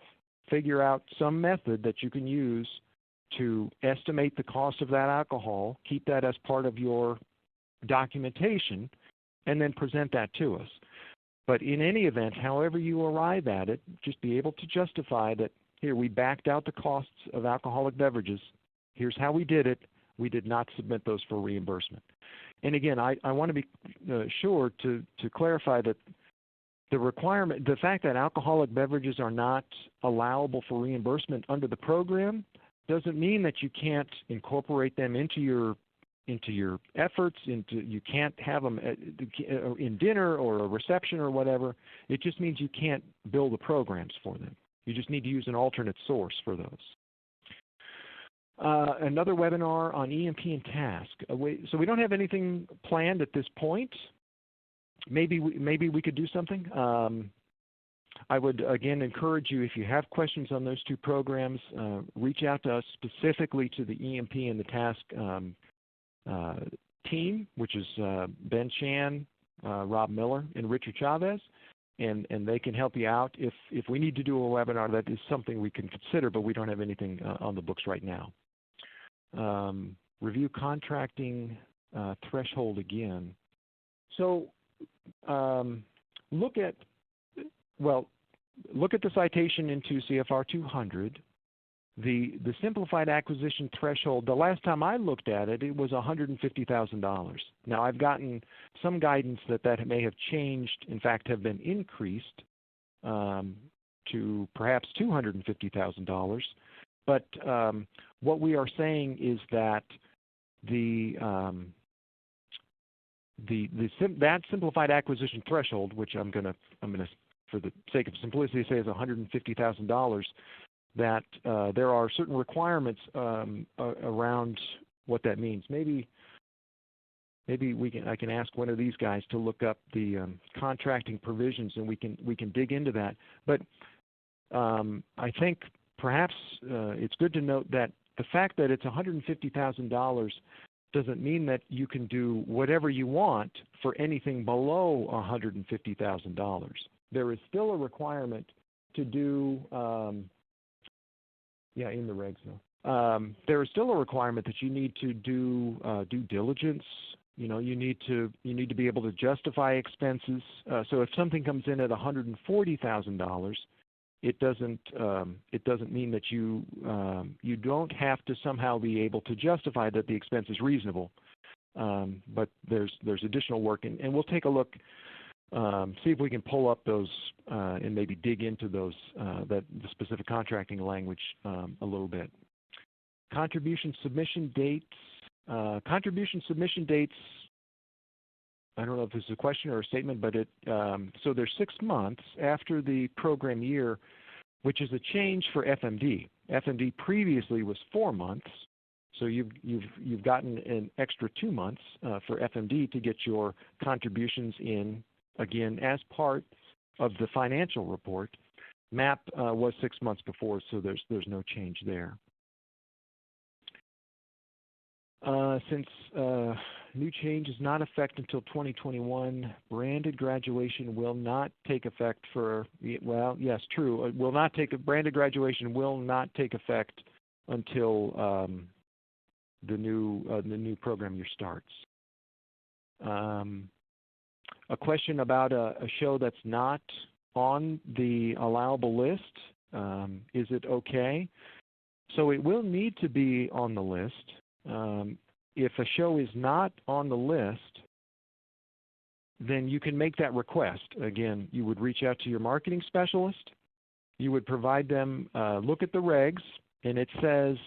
figure out some method that you can use to estimate the cost of that alcohol, keep that as part of your documentation, and then present that to us. But in any event, however you arrive at it, just be able to justify that, here, we backed out the costs of alcoholic beverages, here's how we did it, we did not submit those for reimbursement. And again, I want to be sure to clarify that the fact that alcoholic beverages are not allowable for reimbursement under the program doesn't mean that you can't incorporate them into your efforts. You can't have them in dinner or a reception or whatever. It just means you can't bill the programs for them. You just need to use an alternate source for those. Another webinar on EMP and TASC. So we don't have anything planned at this point. Maybe we could do something. I would, again, encourage you, if you have questions on those two programs, reach out to us specifically to the EMP and the TASC team, which is Ben Chan, Rob Miller, and Richard Chavez, and they can help you out. If we need to do a webinar, that is something we can consider, but we don't have anything on the books right now. Review contracting threshold again. So look at the citation into CFR 200. The simplified acquisition threshold, the last time I looked at it, it was $150,000. Now, I've gotten some guidance that may have changed, in fact, have been increased to perhaps $250,000. But what we are saying is that that simplified acquisition threshold, which I'm gonna, for the sake of simplicity, say is $150,000, that there are certain requirements around what that means. Maybe I can ask one of these guys to look up the contracting provisions, and we can dig into that. But I think perhaps it's good to note that the fact that it's $150,000 doesn't mean that you can do whatever you want for anything below $150,000. There is still a requirement to do, in the regs now. There is still a requirement that you need to do due diligence. You need to be able to justify expenses. So if something comes in at $140,000, it doesn't mean that you don't have to somehow be able to justify that the expense is reasonable. But there's additional work, and we'll take a look, see if we can pull up those and maybe dig into those the specific contracting language a little bit. Contribution submission dates. Contribution submission dates, I don't know if this is a question or a statement, but so there's 6 months after the program year, which is a change for FMD. FMD previously was 4 months, so you've gotten an extra 2 months for FMD to get your contributions in, again, as part of the financial report. MAP was 6 months before, so there's no change there. Since new change does not affect until 2021, branded graduation will not take effect for, well, yes, true. Branded graduation will not take effect until the new program year starts. A question about a show that's not on the allowable list. Is it okay? So it will need to be on the list. If a show is not on the list, then you can make that request. Again, you would reach out to your marketing specialist. You would provide them, look at the regs, and it says,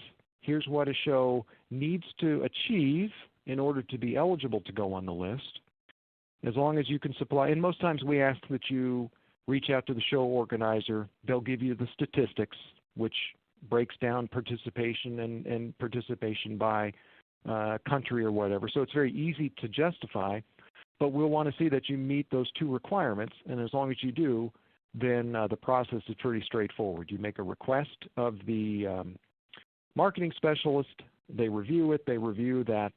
here's what a show needs to achieve in order to be eligible to go on the list. As long as you can supply, and most times we ask that you reach out to the show organizer. They'll give you the statistics, which breaks down participation and participation by country or whatever. So it's very easy to justify, but we'll want to see that you meet those 2 requirements, and as long as you do, then the process is pretty straightforward. You make a request of the marketing specialist, they review it, they review that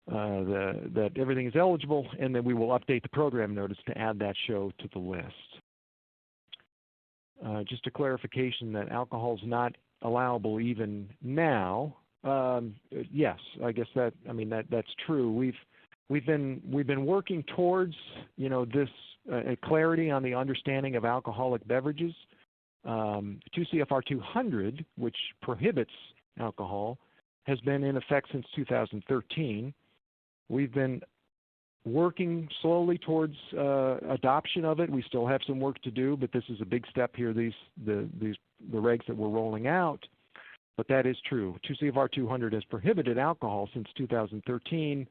that everything is eligible, and then we will update the program notice to add that show to the list. Just a clarification that alcohol is not allowable even now. Yes, I guess that's true. We've been working towards this clarity on the understanding of alcoholic beverages. 2 CFR 200, which prohibits alcohol, has been in effect since 2013. We've been working slowly towards adoption of it. We still have some work to do, but this is a big step here. The regs that we're rolling out, but that is true. 2 CFR 200 has prohibited alcohol since 2013.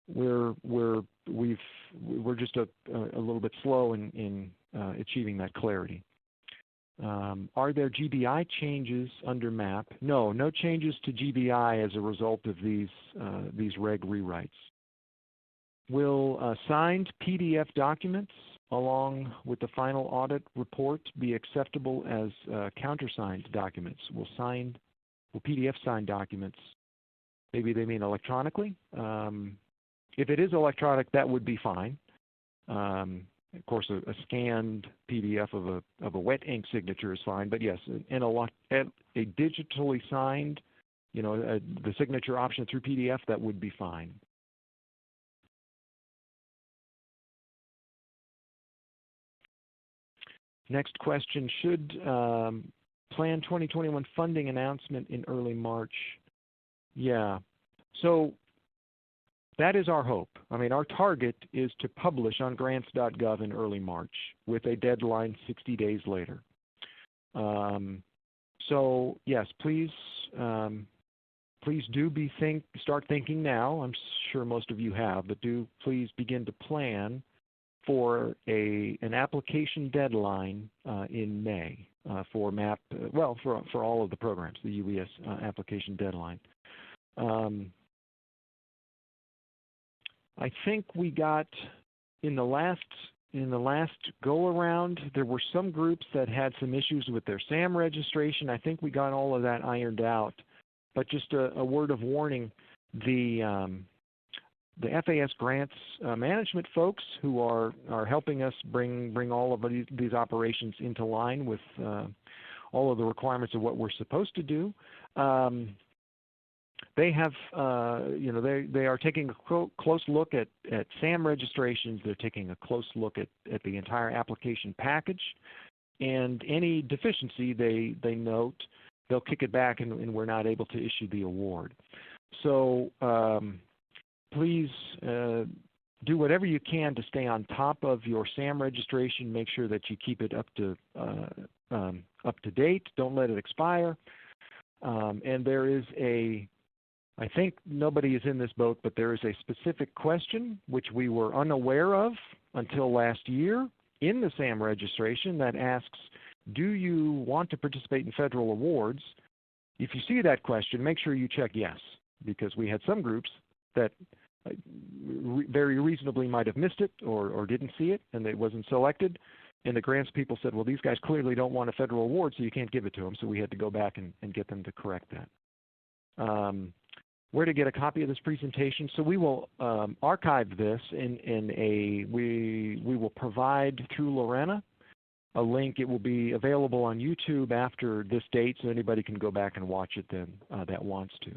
We're just a little bit slow in achieving that clarity. Are there GBI changes under MAP? No changes to GBI as a result of these reg rewrites. Will signed PDF documents along with the final audit report be acceptable as countersigned documents? Will PDF signed documents, maybe they mean electronically? If it is electronic, that would be fine. Of course, a scanned PDF of a wet ink signature is fine, but yes, a digitally signed, the signature option through PDF, that would be fine. Next question, should plan 2021 funding announcement in early March? Yeah, so that is our hope. Our target is to publish on grants.gov in early March with a deadline 60 days later. So yes, please do start thinking now. I'm sure most of you have, but do please begin to plan for an application deadline in May for MAP, for all of the programs, the UES application deadline. I think we got, in the last go around, there were some groups that had some issues with their SAM registration. I think we got all of that ironed out. But just a word of warning, the FAS grants management folks who are helping us bring all of these operations into line with all of the requirements of what we're supposed to do, they have, they are taking a close look at SAM registrations. They're taking a close look at the entire application package, and any deficiency they note, they'll kick it back, and we're not able to issue the award. So please do whatever you can to stay on top of your SAM registration. Make sure that you keep it up to date. Don't let it expire. And there is I think nobody is in this boat, but there is a specific question which we were unaware of until last year in the SAM registration that asks, do you want to participate in federal awards? If you see that question, make sure you check yes, because we had some groups that very reasonably might have missed it or didn't see it, and it wasn't selected. And the grants people said, well, these guys clearly don't want a federal award, so you can't give it to them. So we had to go back and get them to correct that. Where to get a copy of this presentation? So we will archive this we will provide through Lorena a link. It will be available on YouTube after this date, so anybody can go back and watch it then that wants to.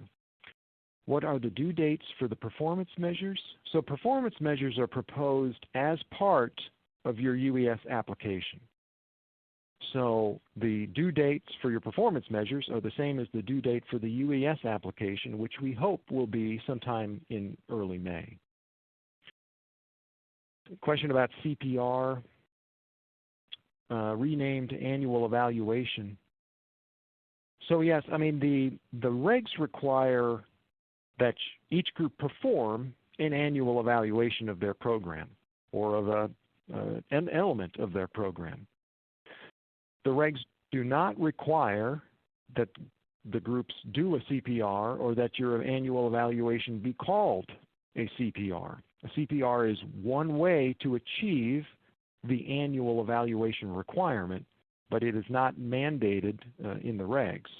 What are the due dates for the performance measures? So performance measures are proposed as part of your UES application. So the due dates for your performance measures are the same as the due date for the UES application, which we hope will be sometime in early May. Question about CPR, renamed annual evaluation. So yes, I mean the regs require that each group perform an annual evaluation of their program or of an element of their program. The regs do not require that the groups do a CPR or that your annual evaluation be called a CPR. A CPR is one way to achieve the annual evaluation requirement, but it is not mandated in the regs.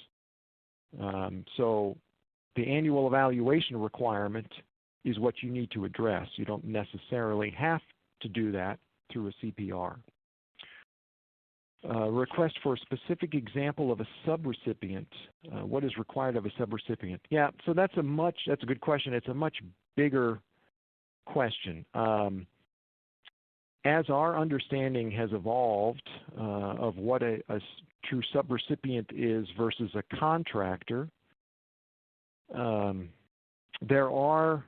So the annual evaluation requirement is what you need to address. You don't necessarily have to do that through a CPR. Request for a specific example of a subrecipient. What is required of a subrecipient? Yeah, so that's a good question. It's a much bigger question. As our understanding has evolved of what a true subrecipient is versus a contractor, there are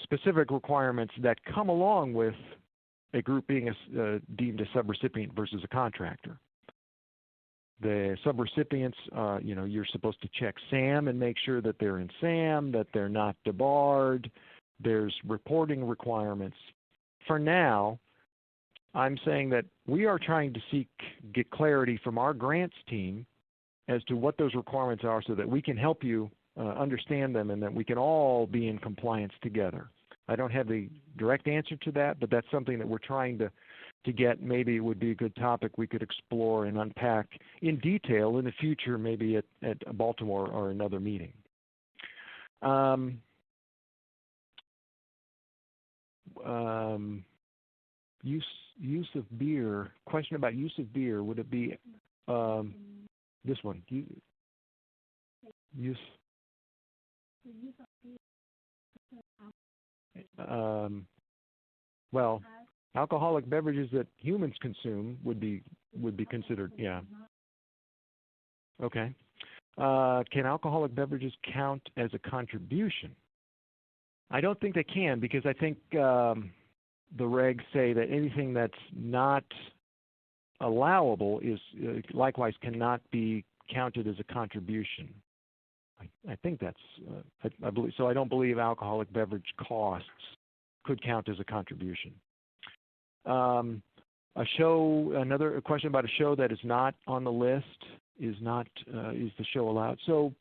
specific requirements that come along with a group being deemed a subrecipient versus a contractor. The subrecipients, you're supposed to check SAM and make sure that they're in SAM, that they're not debarred. There's reporting requirements. For now, I'm saying that we are trying to get clarity from our grants team as to what those requirements are so that we can help you understand them and that we can all be in compliance together. I don't have the direct answer to that, but that's something that we're trying to get. Maybe it would be a good topic we could explore and unpack in detail in the future, maybe at Baltimore or another meeting. Use of beer. Question about use of beer. Would it be this one? Use. Well, alcoholic beverages that humans consume would be considered, yeah. Okay. Can alcoholic beverages count as a contribution? I don't think they can, because I think the regs say that anything that's not allowable is likewise cannot be counted as a contribution. I think that's, I believe, so I don't believe alcoholic beverage costs could count as a contribution. A show, another question about a show that is not on the list is the show allowed? So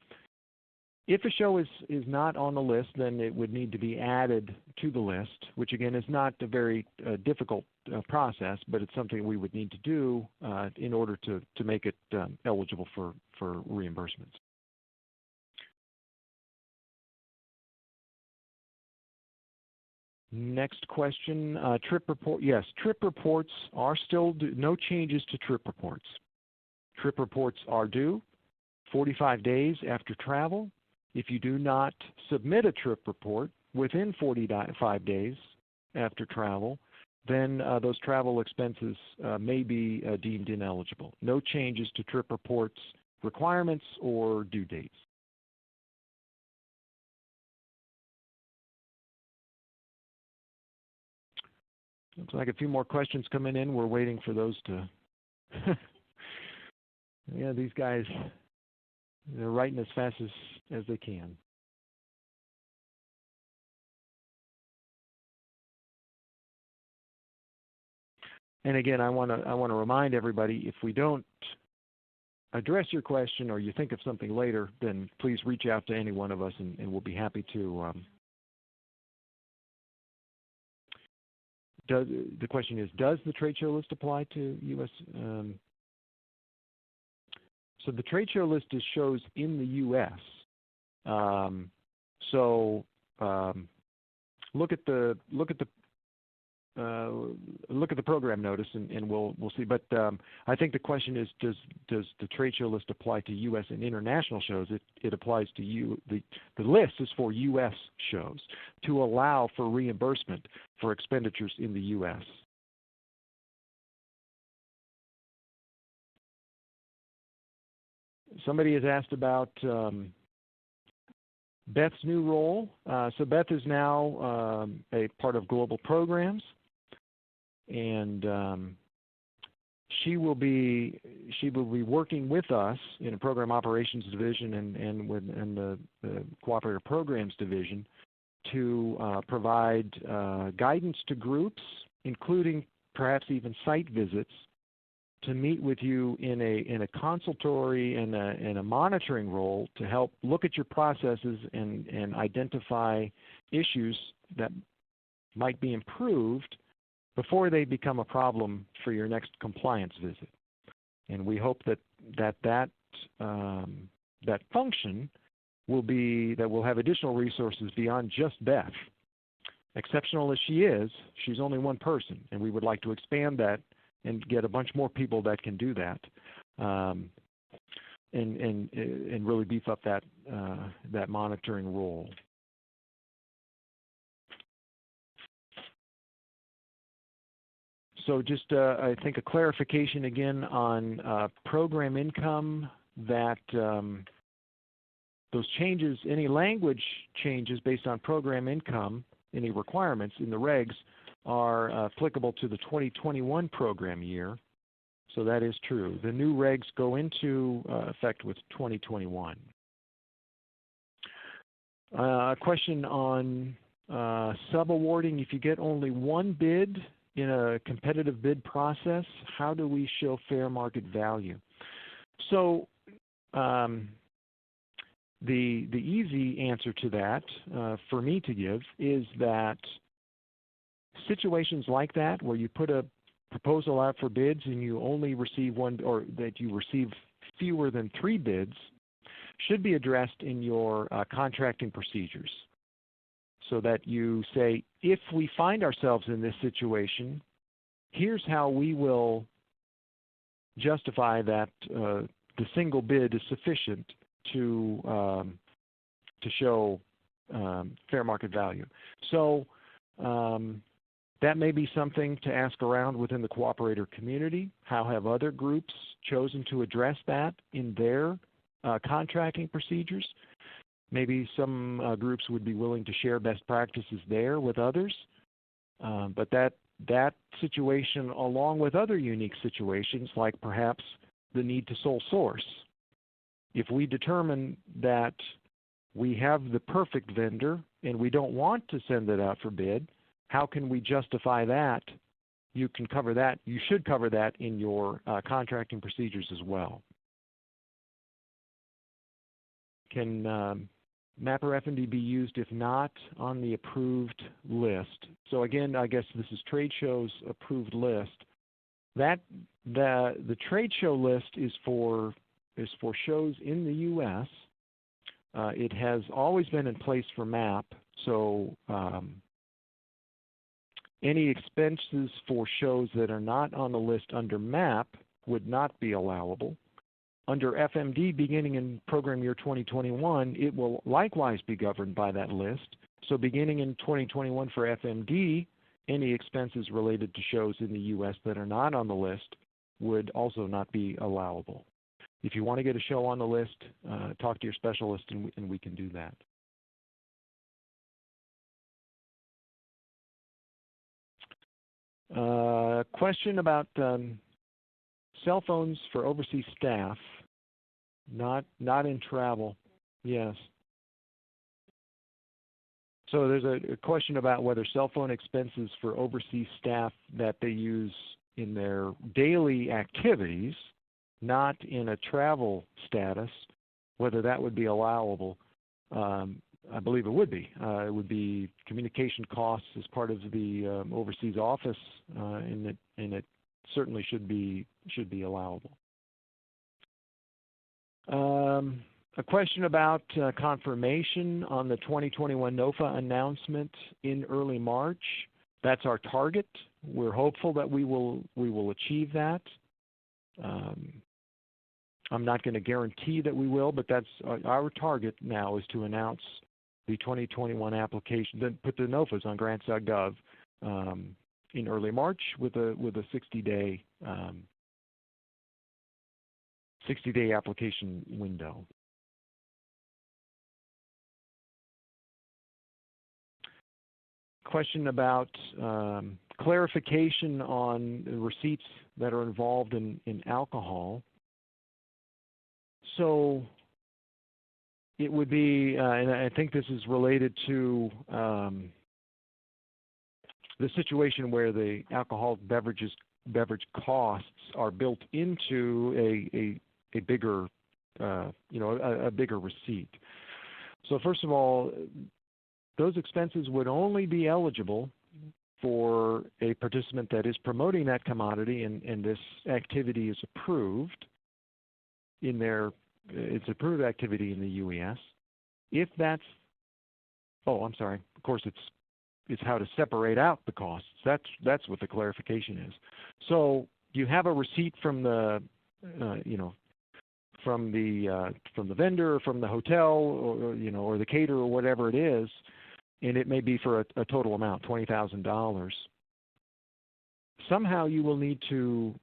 if a show is not on the list, then it would need to be added to the list, which again is not a very difficult process, but it's something we would need to do in order to make it eligible for reimbursements. Next question, trip report. Yes, trip reports are still due. No changes to trip reports. Trip reports are due 45 days after travel. If you do not submit a trip report within 45 days after travel, then those travel expenses may be deemed ineligible. No changes to trip reports requirements or due dates. Looks like a few more questions coming in. We're waiting for those to. Yeah, these guys, they're writing as fast as they can. And again, I want to remind everybody, if we don't address your question or you think of something later, then please reach out to any one of us, and we'll be happy to. The question is, does the trade show list apply to U.S.? So the trade show list is shows in the U.S. Look at the program notice, and we'll see. But I think the question is, does the trade show list apply to U.S. and international shows? It applies to you. The list is for U.S. shows to allow for reimbursement for expenditures in the U.S. Somebody has asked about Beth's new role. So Beth is now a part of global programs, and she will be working with us in a program operations division and the cooperative programs division to provide guidance to groups, including perhaps even site visits, to meet with you in a consultory and a monitoring role to help look at your processes and identify issues that might be improved before they become a problem for your next compliance visit. And we hope that function will have additional resources beyond just Beth. Exceptional as she is, she's only one person, and we would like to expand that and get a bunch more people that can do that, and really beef up that monitoring role. So just I think a clarification again on program income, that those changes, any language changes based on program income, any requirements in the regs, are applicable to the 2021 program year. So that is true. The new regs go into effect with 2021. A question on subawarding. If you get only one bid in a competitive bid process, how do we show fair market value? So the easy answer to that for me to give is that situations like that, where you put a proposal out for bids and you only receive one, or that you receive fewer than 3 bids, should be addressed in your contracting procedures. So that you say, if we find ourselves in this situation, here's how we will justify that the single bid is sufficient to show fair market value. So that may be something to ask around within the cooperator community. How have other groups chosen to address that in their contracting procedures? Maybe some groups would be willing to share best practices there with others. But that situation, along with other unique situations, like perhaps the need to sole source. If we determine that we have the perfect vendor and we don't want to send it out for bid, how can we justify that you can cover that. You should cover that in your contracting procedures as well. Can MAPR FMD be used if not on the approved list? So again, I guess this is trade shows approved list. That the trade show list is for shows in the U.S. It has always been in place for MAP, so any expenses for shows that are not on the list under MAP would not be allowable. Under FMD, beginning in program year 2021, it will likewise be governed by that list. So beginning in 2021 for FMD, any expenses related to shows in the U.S. that are not on the list would also not be allowable. If you want to get a show on the list, talk to your specialist and we can do that. Question about cell phones for overseas staff, not in travel. Yes. So there's a question about whether cell phone expenses for overseas staff that they use in their daily activities, not in a travel status, whether that would be allowable. I believe it would be. It would be communication costs as part of the overseas office, and it certainly should be allowable. A question about confirmation on the 2021 NOFA announcement in early March. That's our target. We're hopeful that we will achieve that. I'm not going to guarantee that we will, but that's our target now, is to announce the 2021 application, then put the NOFAs on grants.gov in early March with a 60-day 60-day application window. Question about clarification on the receipts that are involved in alcohol. So it would be, and I think this is related to the situation where the alcoholic beverage costs are built into a bigger, a bigger receipt. So first of all, those expenses would only be eligible for a participant that is promoting that commodity and this activity is approved in their, it's approved activity in the UES. If that's, oh, I'm sorry, of course it's how to separate out the costs. That's what the clarification is. So you have a receipt from the, from the vendor, or from the hotel, or or the caterer, or whatever it is, and it may be for a total amount, $20,000. Somehow you will need to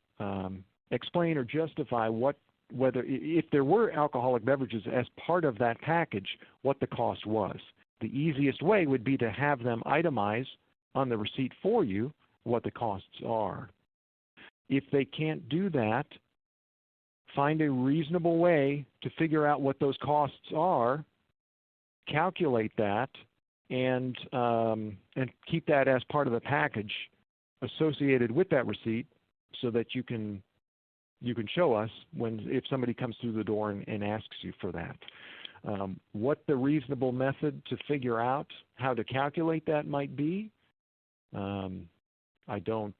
explain or justify whether if there were alcoholic beverages as part of that package, what the cost was. The easiest way would be to have them itemize on the receipt for you what the costs are. If they can't do that, find a reasonable way to figure out what those costs are, calculate that, and keep that as part of the package associated with that receipt, so that you can show us if somebody comes through the door and asks you for that. What the reasonable method to figure out how to calculate that might be, I don't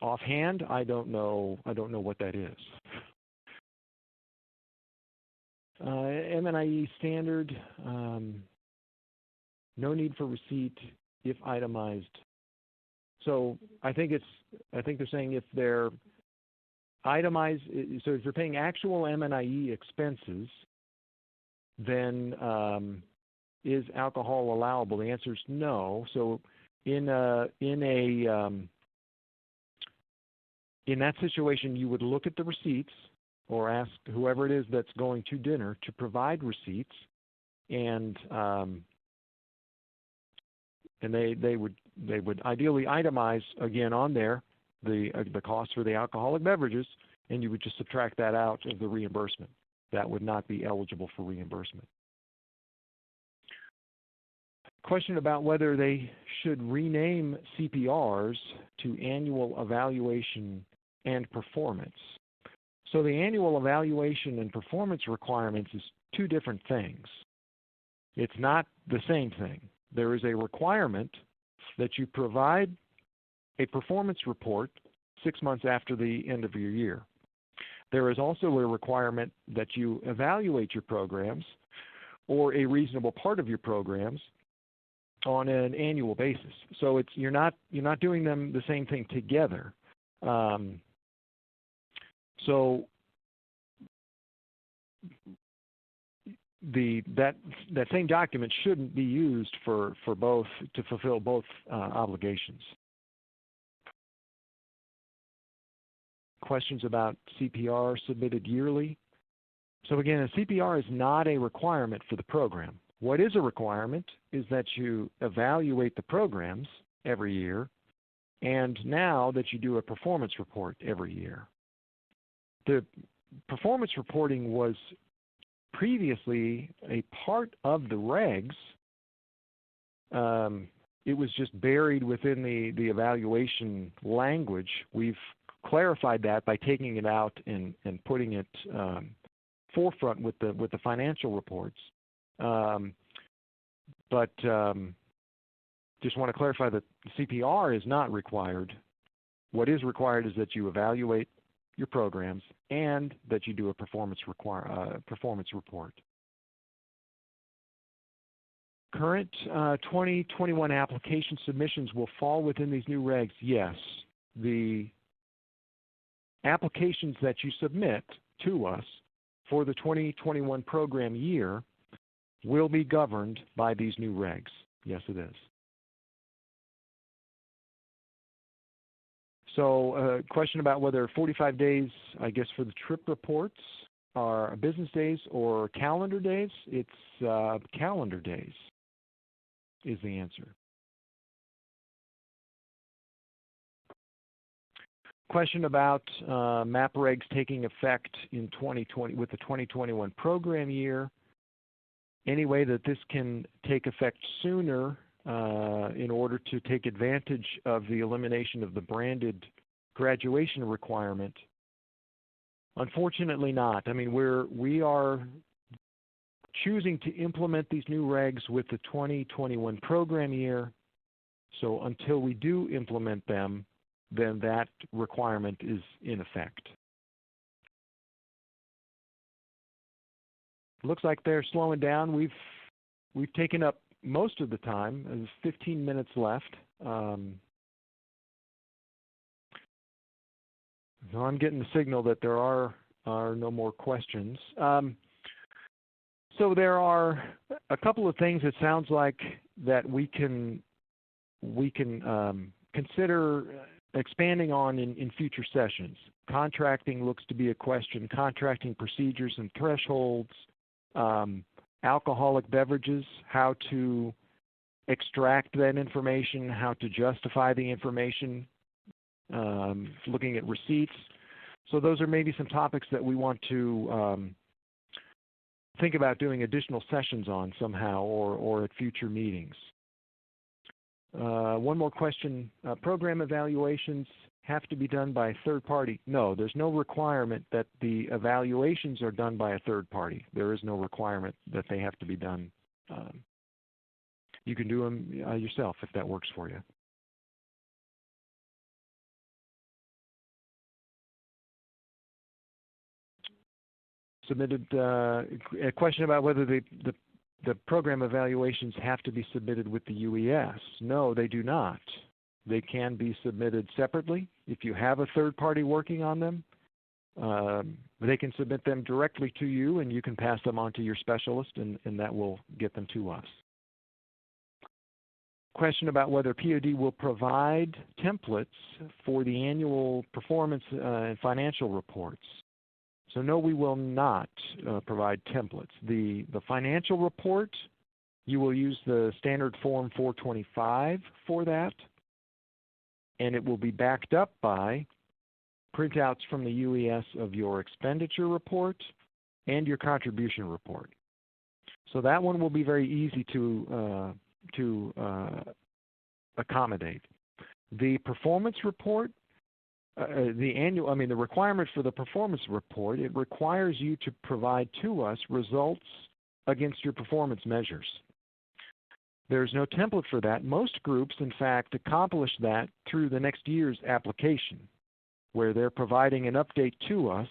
offhand. I don't know what that is. MNIE standard. No need for receipt if itemized. So I think they're saying if they're itemized. So if you're paying actual MNIE expenses, then is alcohol allowable? The answer is no. So in that situation, you would look at the receipts or ask whoever it is that's going to dinner to provide receipts, and they would ideally itemize again on there the cost for the alcoholic beverages, and you would just subtract that out of the reimbursement. That would not be eligible for reimbursement. Question about whether they should rename CPRs to Annual Evaluation and Performance. So the Annual Evaluation and Performance requirements is two different things. It's not the same thing. There is a requirement that you provide a performance report 6 months after the end of your year. There is also a requirement that you evaluate your programs or a reasonable part of your programs on an annual basis. So you're not doing them the same thing together. So that same document shouldn't be used for both, to fulfill both obligations. Questions about CPR submitted yearly. So again, a CPR is not a requirement for the program. What is a requirement is that you evaluate the programs every year, and now that you do a performance report every year. The performance reporting was previously a part of the regs. It was just buried within the evaluation language. We've clarified that by taking it out and putting it forefront with the financial reports. But just want to clarify that CPR is not required. What is required is that you evaluate your programs and that you do a performance report. Current 2021 application submissions will fall within these new regs. Yes, the applications that you submit to us for the 2021 program year will be governed by these new regs. Yes, it is. So a question about whether 45 days, I guess, for the trip reports are business days or calendar days. It's calendar days is the answer. Question about MAP regs taking effect in 2020 with the 2021 program year. Any way that this can take effect sooner in order to take advantage of the elimination of the branded graduation requirement? Unfortunately not. I mean, we are choosing to implement these new regs with the 2021 program year. So until we do implement them, then that requirement is in effect. Looks like they're slowing down. We've taken up most of the time. There's 15 minutes left. So I'm getting the signal that there are no more questions. So there are a couple of things it sounds like that we can consider expanding on in future sessions. Contracting looks to be a question. Contracting procedures and thresholds. Alcoholic beverages, how to extract that information, how to justify the information, looking at receipts. So those are maybe some topics that we want to think about doing additional sessions on somehow or at future meetings. One more question. Program evaluations have to be done by a third party? No, there's no requirement that the evaluations are done by a third party. There is no requirement that they have to be done. You can do them yourself if that works for you. Submitted a question about whether the program evaluations have to be submitted with the UES. No, they do not. They can be submitted separately. If you have a third party working on them, they can submit them directly to you and you can pass them on to your specialist and that will get them to us. Question about whether POD will provide templates for the annual performance and financial reports. So no, we will not provide templates. The financial report, you will use the standard form 425 for that, and it will be backed up by printouts from the UES of your expenditure report and your contribution report. So that one will be very easy to accommodate. The performance report, the requirement for the performance report, it requires you to provide to us results against your performance measures. There's no template for that. Most groups, in fact, accomplish that through the next year's application, where they're providing an update to us.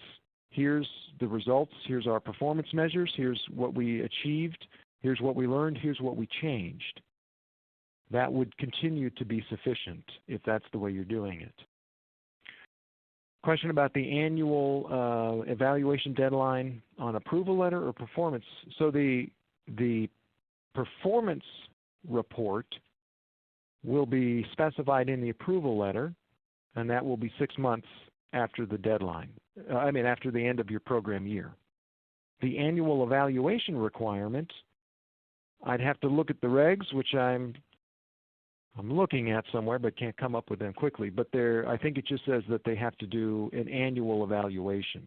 Here's the results, here's our performance measures, here's what we achieved, here's what we learned, here's what we changed. That would continue to be sufficient if that's the way you're doing it. Question about the annual evaluation deadline on approval letter or performance. So the performance report will be specified in the approval letter, and that will be 6 months after the deadline. After the end of your program year. The annual evaluation requirement, I'd have to look at the regs, which I'm looking at somewhere but can't come up with them quickly. But I think it just says that they have to do an annual evaluation.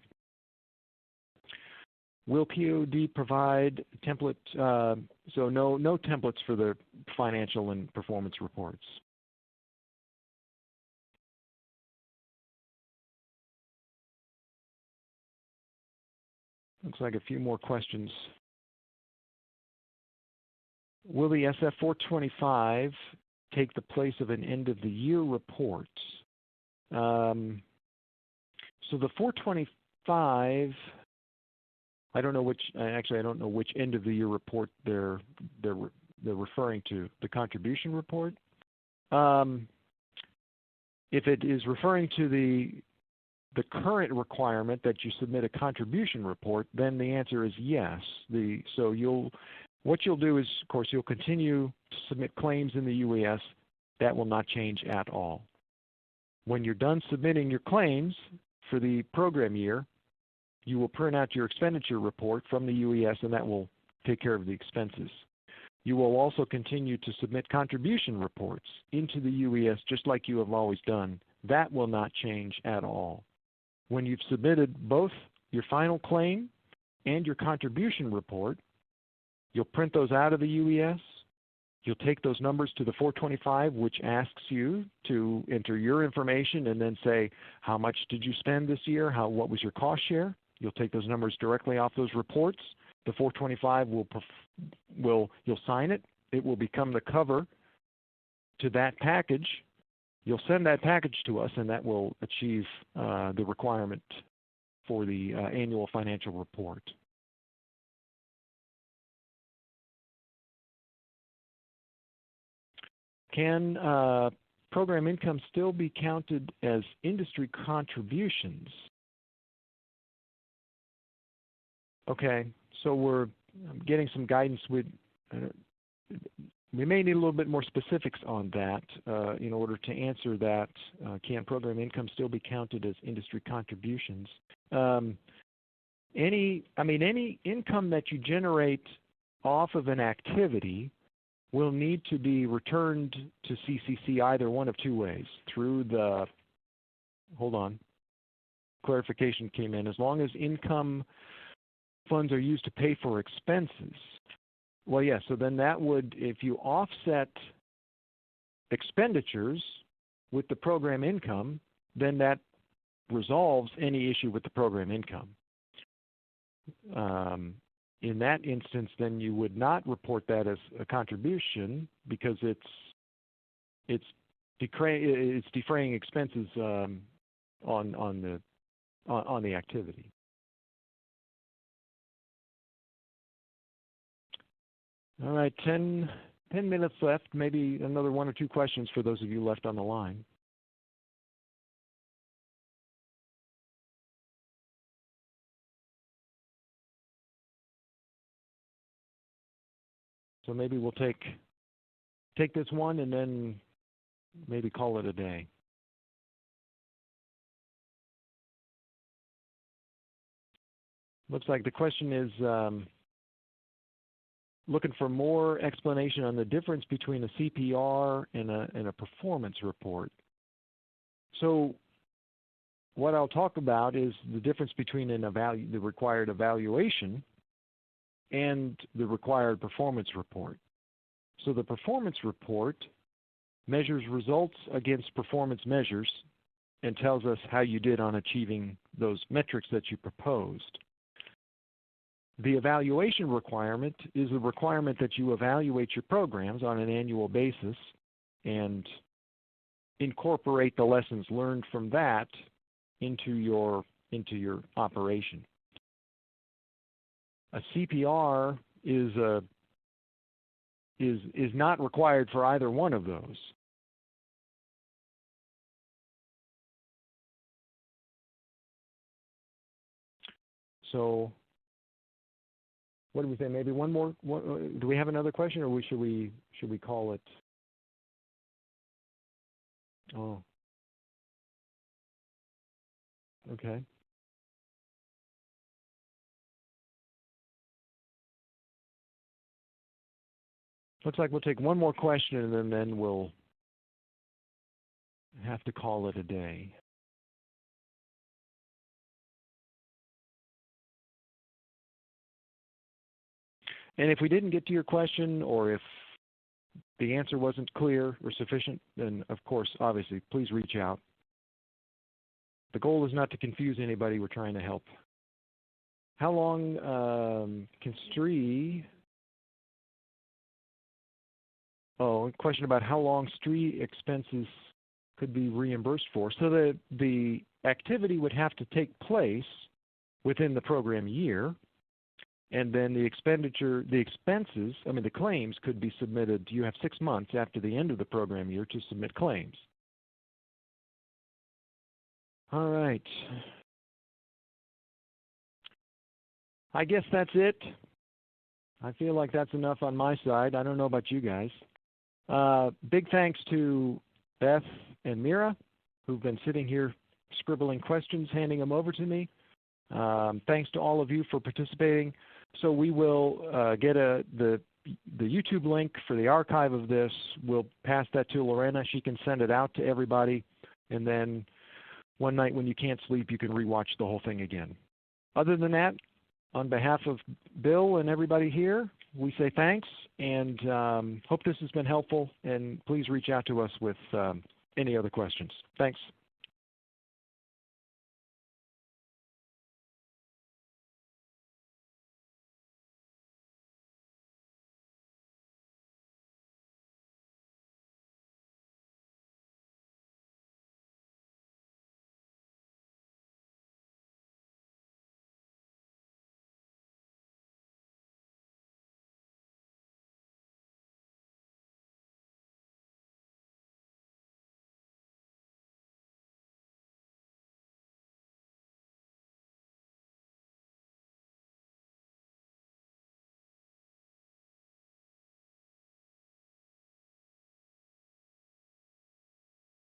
Will POD provide template? So no templates for the financial and performance reports. Looks like a few more questions. Will the SF-425 take the place of an end-of-the-year report? So the 425, I don't know which. Actually, I don't know which end-of-the-year report they're referring to. The contribution report. If it is referring to the current requirement that you submit a contribution report, then the answer is yes. What you'll do is, of course, you'll continue to submit claims in the UES. That will not change at all. When you're done submitting your claims for the program year, you will print out your expenditure report from the UES, and that will take care of the expenses. You will also continue to submit contribution reports into the UES just like you have always done. That will not change at all. When you've submitted both your final claim and your contribution report, you'll print those out of the UES. You'll take those numbers to the 425, which asks you to enter your information and then say, how much did you spend this year? What was your cost share? You'll take those numbers directly off those reports. The 425 you'll sign it. It will become the cover to that package. You'll send that package to us, and that will achieve the requirement for the annual financial report. Can program income still be counted as industry contributions? Okay, so I'm getting some guidance with. We may need a little bit more specifics on that in order to answer that. Can program income still be counted as industry contributions? Any income that you generate off of an activity will need to be returned to CCC either one of two ways. Through the, clarification came in. As long as income funds are used to pay for expenses. Well, yes, so then that would, if you offset expenditures with the program income, then that resolves any issue with the program income. In that instance, then you would not report that as a contribution because it's defraying expenses on the activity. All right, 10 minutes left, maybe another one or two questions for those of you left on the line. So maybe we'll take this one and then maybe call it a day. Looks like the question is looking for more explanation on the difference between a CPR and a performance report. So what I'll talk about is the difference between the required evaluation and the required performance report. So the performance report measures results against performance measures and tells us how you did on achieving those metrics that you proposed. The evaluation requirement is a requirement that you evaluate your programs on an annual basis and incorporate the lessons learned from that into your operation. A CPR is not required for either one of those. So what do we say? Maybe one more. Do we have another question, or should we call it? Oh. Okay. Looks like we'll take one more question, and then we'll have to call it a day. And if we didn't get to your question, or if the answer wasn't clear or sufficient, then of course, obviously, please reach out. The goal is not to confuse anybody. We're trying to help. How long can STRI? Oh, a question about how long STRI expenses could be reimbursed for. So the activity would have to take place within the program year, and then the claims could be submitted. You have 6 months after the end of the program year to submit claims. All right. I guess that's it. I feel like that's enough on my side. I don't know about you guys. Big thanks to Beth and Mira, who've been sitting here scribbling questions, handing them over to me. Thanks to all of you for participating. So we will get the YouTube link for the archive of this. We'll pass that to Lorena. She can send it out to everybody. And then one night when you can't sleep, you can rewatch the whole thing again. Other than that, on behalf of Bill and everybody here, we say thanks and hope this has been helpful. And please reach out to us with any other questions. Thanks.